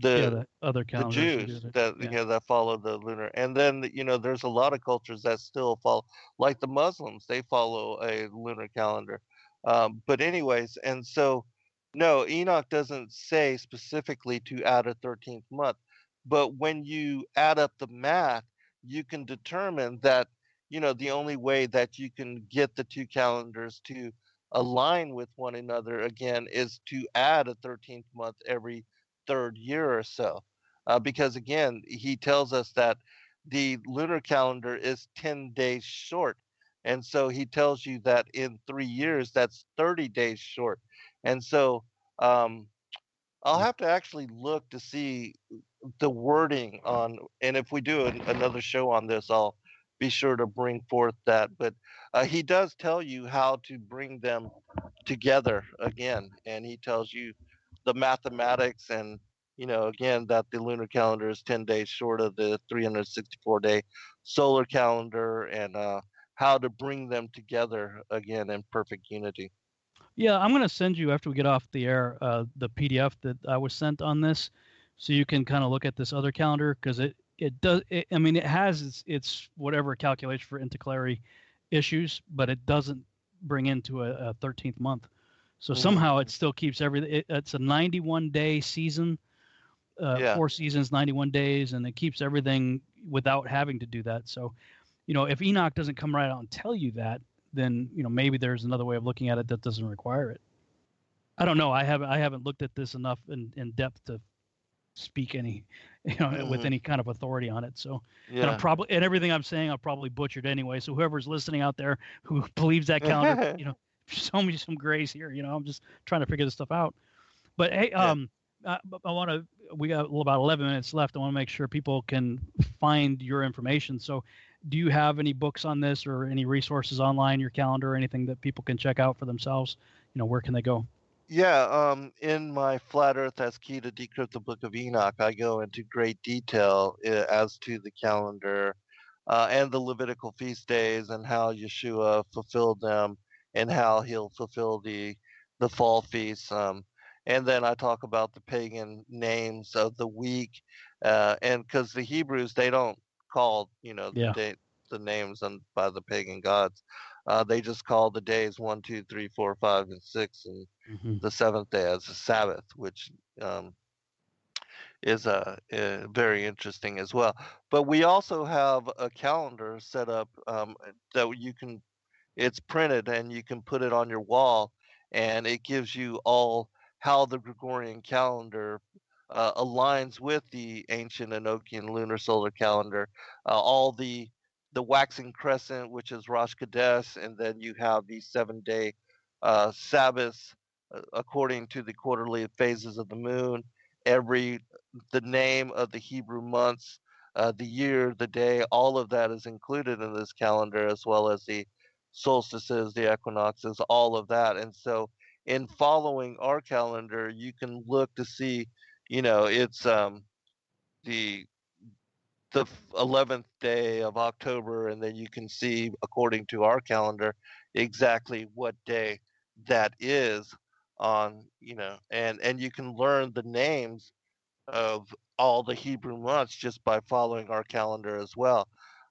C: other
D: the
C: calendars who do
D: Jews
C: it.
D: that
C: Yeah.
D: that follow the lunar. And then there's a lot of cultures that still follow, like the Muslims, they follow a lunar calendar. But anyways, and so no, Enoch doesn't say specifically to add a 13th month, but when you add up the math, you can determine that the only way that you can get the two calendars to align with one another again is to add a 13th month every third year or so, because again, he tells us that the lunar calendar is 10 days short. And so he tells you that in 3 years, that's 30 days short. And so I'll have to actually look to see the wording on, and if we do another show on this, I'll be sure to bring forth that. But he does tell you how to bring them together again, and he tells you the mathematics, and again, that the lunar calendar is 10 days short of the 364-day solar calendar, and how to bring them together again in perfect unity.
C: Yeah, I'm going to send you after we get off the air the PDF that I was sent on this, so you can kind of look at this other calendar, because it does. I mean, it has its whatever calculation for intercalary issues, but it doesn't bring into a 13th month. So somehow it still keeps everything. It's a 91-day season,
D: Yeah.
C: 4 seasons, 91 days, and it keeps everything without having to do that. So, if Enoch doesn't come right out and tell you that, then maybe there's another way of looking at it that doesn't require it. I don't know. I haven't looked at this enough in depth to speak any with any kind of authority on it. So
D: Yeah.
C: and everything I'm saying I'll probably butchered anyway. So whoever's listening out there who believes that calendar, show me some grace here. I'm just trying to figure this stuff out. But hey, we got about 11 minutes left. I want to make sure people can find your information. So do you have any books on this or any resources online, your calendar, or anything that people can check out for themselves? Where can they go?
D: Yeah, in my Flat Earth as Key to Decrypt the Book of Enoch, I go into great detail as to the calendar and the Levitical feast days, and how Yeshua fulfilled them, and how he'll fulfill the fall feasts. And then I talk about the pagan names of the week, and because the Hebrews, they don't call
C: Yeah.
D: the names by the pagan gods. They just call the days 1, 2, 3, 4, 5, and 6, and the seventh day as a Sabbath, which is very interesting as well. But we also have a calendar set up that you can it's printed and you can put it on your wall, and it gives you all how the Gregorian calendar aligns with the ancient Enochian lunar solar calendar. All the waxing crescent, which is Rosh Chodesh, and then you have the 7 day Sabbaths according to the quarterly phases of the moon. Every the name of the Hebrew months, the year, the day, all of that is included in this calendar, as well as the solstices, the equinoxes, all of that. And so, in following our calendar, you can look to see, it's the 11th day of October, and then you can see, according to our calendar, exactly what day that is on, and you can learn the names of all the Hebrew months just by following our calendar as well.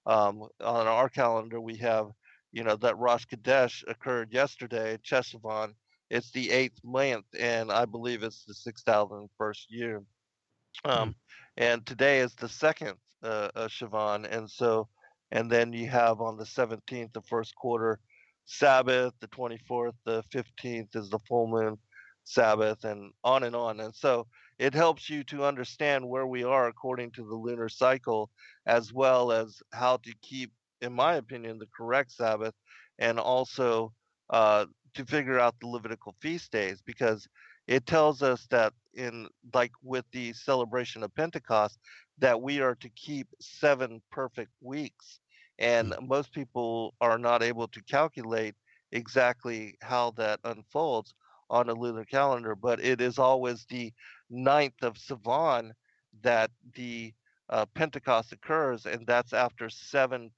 D: On our calendar, we have, that Rosh Chodesh occurred yesterday, Cheshvan. It's the 8th month, and I believe it's the 6,001st year.
C: Mm.
D: And today is the second Sivan, and then you have on the 17th, the first quarter Sabbath, the 24th, the 15th is the full moon Sabbath, and on and on. And so it helps you to understand where we are according to the lunar cycle, as well as how to keep, in my opinion, the correct Sabbath, and also to figure out the Levitical feast days, because it tells us that, in like with the celebration of Pentecost, that we are to keep 7 perfect weeks, and
C: Mm.
D: most people are not able to calculate exactly how that unfolds on a lunar calendar, but it is always the 9th of Sivan that the Pentecost occurs, and that's after 7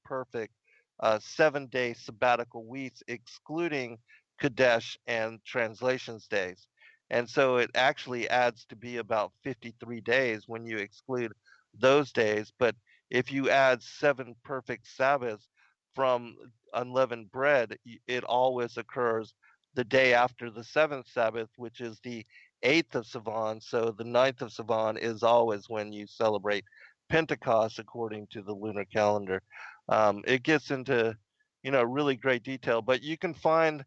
D: day sabbatical weeks, excluding Kadesh and translations days. And so it actually adds to be about 53 days when you exclude those days. But if you add 7 perfect Sabbaths from unleavened bread, it always occurs the day after the seventh Sabbath, which is the 8th of Sivan. So the 9th of Sivan is always when you celebrate Pentecost according to the lunar calendar. It gets into, really great detail, but you can find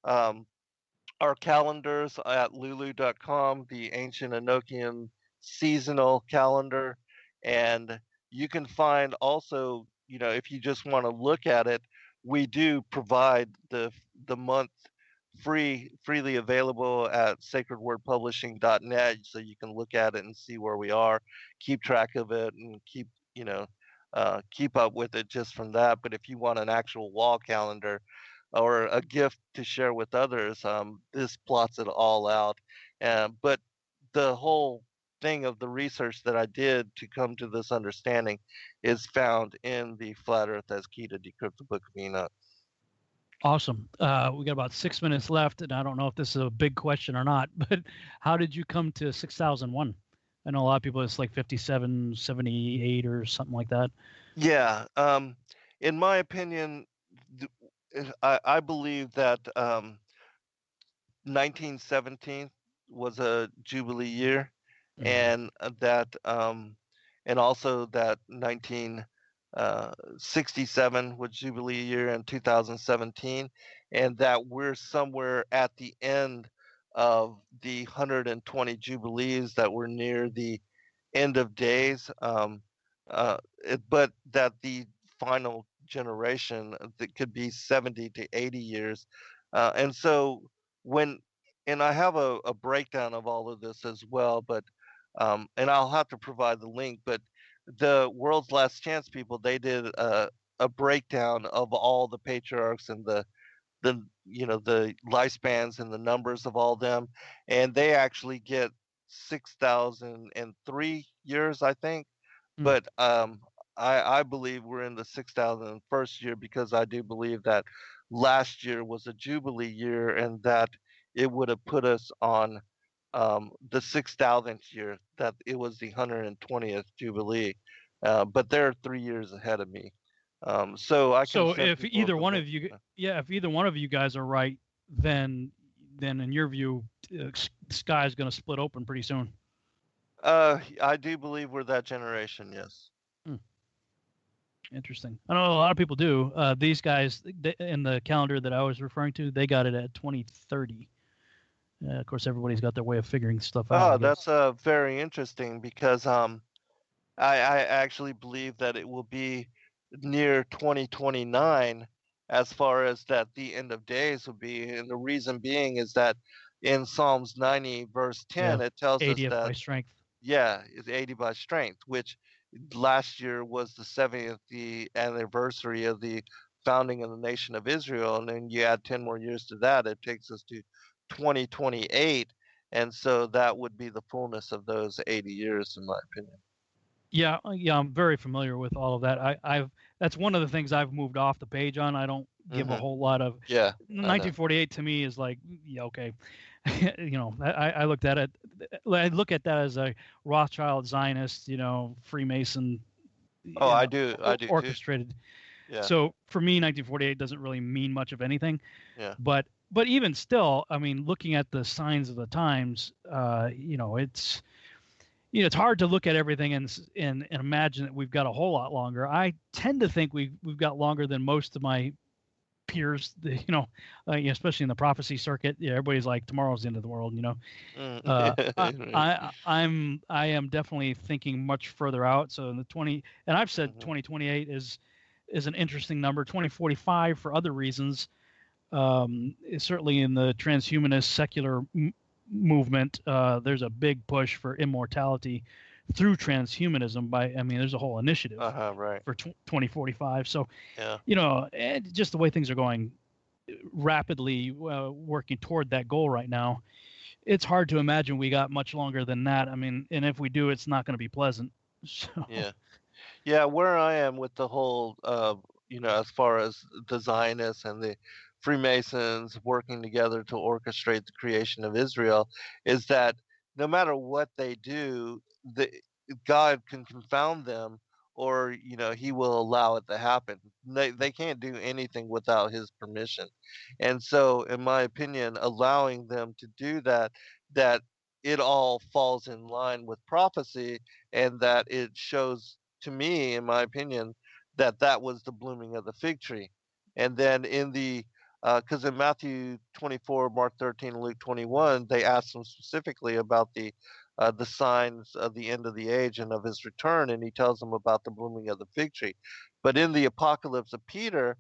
D: um, our calendars at lulu.com, the ancient Enochian seasonal calendar. And you can find also, if you just want to look at it, we do provide the month freely available at sacredwordpublishing.net, so you can look at it and see where we are, keep track of it, and keep up with it just from that. But if you want an actual wall calendar or a gift to share with others, this plots it all out. But the whole thing of the research that I did to come to this understanding is found in the Flat Earth as Key to Decrypt the Book of Enoch.
C: Awesome. We got about 6 minutes left, and I don't know if this is a big question or not, but how did you come to 6001? I know a lot of people, it's like 57, 78 or something like that.
D: Yeah. In my opinion, I believe that 1917 was a jubilee year,
C: Mhm.
D: and and also that 1967 was jubilee year in 2017, and that we're somewhere at the end of the 120 jubilees, that we're near the end of days. But that the final generation that could be 70 to 80 years, and so when and I have a breakdown of all of this as well, but and I'll have to provide the link. But the World's Last Chance people, they did a breakdown of all the patriarchs and the lifespans and the numbers of all them, and they actually get 6,003 years, I think.
C: Mm.
D: But I believe we're in the 6,001st year, because I do believe that last year was a jubilee year, and that it would have put us on the 6,000th year, that it was the 120th jubilee. But they're 3 years ahead of me. So I can
C: So
D: send
C: if
D: people
C: either
D: the
C: one
D: link.
C: of you, yeah, if either one of you guys are right, then in your view, sky is going to split open pretty soon.
D: I do believe we're that generation. Yes.
C: Hmm. Interesting. I know a lot of people do. These guys in the calendar that I was referring to, they got it at 2030. Of course, everybody's got their way of figuring stuff out.
D: Oh, that's very interesting because I actually believe that it will be near 2029 as far as that the end of days will be. And the reason being is that in Psalms 90, verse 10,
C: Yeah,
D: it tells us
C: 80th by
D: that,
C: strength.
D: yeah, it's 80 by strength, which last year was the 70th the anniversary of the founding of the nation of Israel. And then you add 10 more years to that, it takes us to 2028. And so that would be the fullness of those 80 years, in my opinion.
C: Yeah, I'm very familiar with all of that. I've that's one of the things I've moved off the page on. I don't give a whole lot of.
D: Yeah.
C: 1948 to me is like, yeah, okay. I looked at it. I look at that as a Rothschild Zionist, Freemason.
D: Oh, I do too.
C: Orchestrated.
D: Yeah.
C: So for me, 1948 doesn't really mean much of anything.
D: Yeah.
C: But even still, I mean, looking at the signs of the times, it's hard to look at everything and imagine that we've got a whole lot longer. I tend to think we've got longer than most of my peers, especially in the prophecy circuit. Yeah, everybody's like, tomorrow's the end of the world, I am definitely thinking much further out. So in the 20, and I've said 2028 is an interesting number. 2045 for other reasons. Certainly in the transhumanist secular movement, there's a big push for immortality through transhumanism. There's a whole initiative
D: right.
C: for 2045. So,
D: yeah.
C: And just the way things are going rapidly, working toward that goal right now, it's hard to imagine we got much longer than that. I mean, and if we do, it's not going to be pleasant. So.
D: Yeah. Where I am with the whole, as far as the Zionists and the Freemasons working together to orchestrate the creation of Israel, is that no matter what they do, God can confound them, or He will allow it to happen. They can't do anything without His permission, and so, in my opinion, allowing them to do that it all falls in line with prophecy, and that it shows to me, in my opinion, that was the blooming of the fig tree. And then in the because in Matthew 24, Mark 13, and Luke 21, they asked him specifically about the signs of the end of the age and of his return, and he tells them about the blooming of the fig tree. But in the Apocalypse of Peter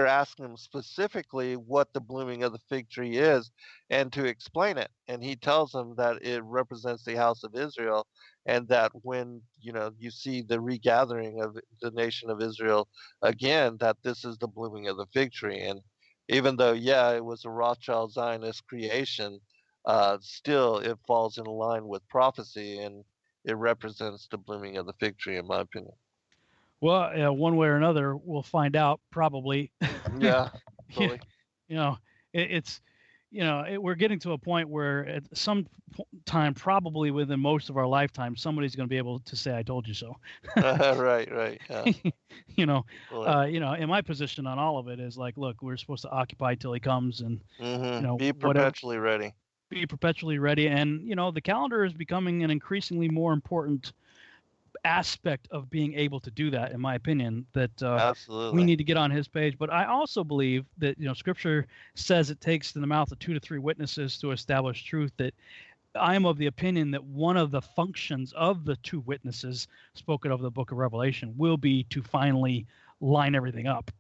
D: asked him specifically what the blooming of the fig tree is and to explain it. And he tells them that it represents the house of Israel, and that when you see the regathering of the nation of Israel again, that this is the blooming of the fig tree. And even though, it was a Rothschild Zionist creation, still it falls in line with prophecy, and it represents the blooming of the fig tree, in my opinion.
C: Well, one way or another, we'll find out probably.
D: Yeah. Totally.
C: We're getting to a point where at some time, probably within most of our lifetime, somebody's going to be able to say, "I told you so."
D: Right. Yeah.
C: In my position on all of it is like, look, we're supposed to occupy till he comes, and
D: be perpetually ready.
C: Be perpetually ready, and the calendar is becoming an increasingly more important aspect of being able to do that, in my opinion, that
D: absolutely
C: we need to get on his page. But I also believe that scripture says it takes in the mouth of 2 to 3 witnesses to establish truth. That I am of the opinion that one of the functions of the 2 witnesses spoken of the book of Revelation will be to finally line everything up.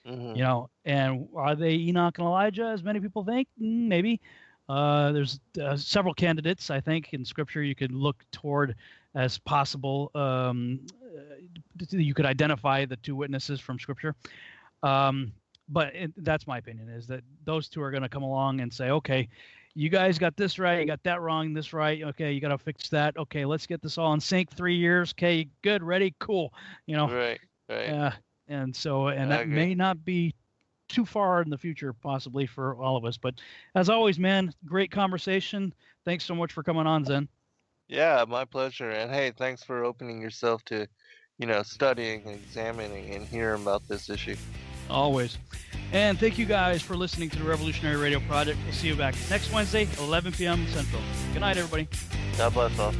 C: And are they Enoch and Elijah, as many people think? Maybe. There's several candidates, I think, in scripture you could look toward as possible. You could identify the 2 witnesses from scripture. But that's my opinion, is that those 2 are going to come along and say, okay, you guys got this right, you got that wrong, this right. Okay, you got to fix that. Okay, let's get this all in sync. 3 years. Okay, good, ready, cool.
D: Right.
C: And so, that may not be too far in the future, possibly, for all of us. But as always, man, great conversation. Thanks so much for coming on, Zen.
D: Yeah, my pleasure. And hey, thanks for opening yourself to, studying, examining, and hearing about this issue.
C: Always. And thank you guys for listening to the Revolutionary Radio Project. We'll see you back next Wednesday, 11 p.m. Central. Good night, everybody.
D: God bless all.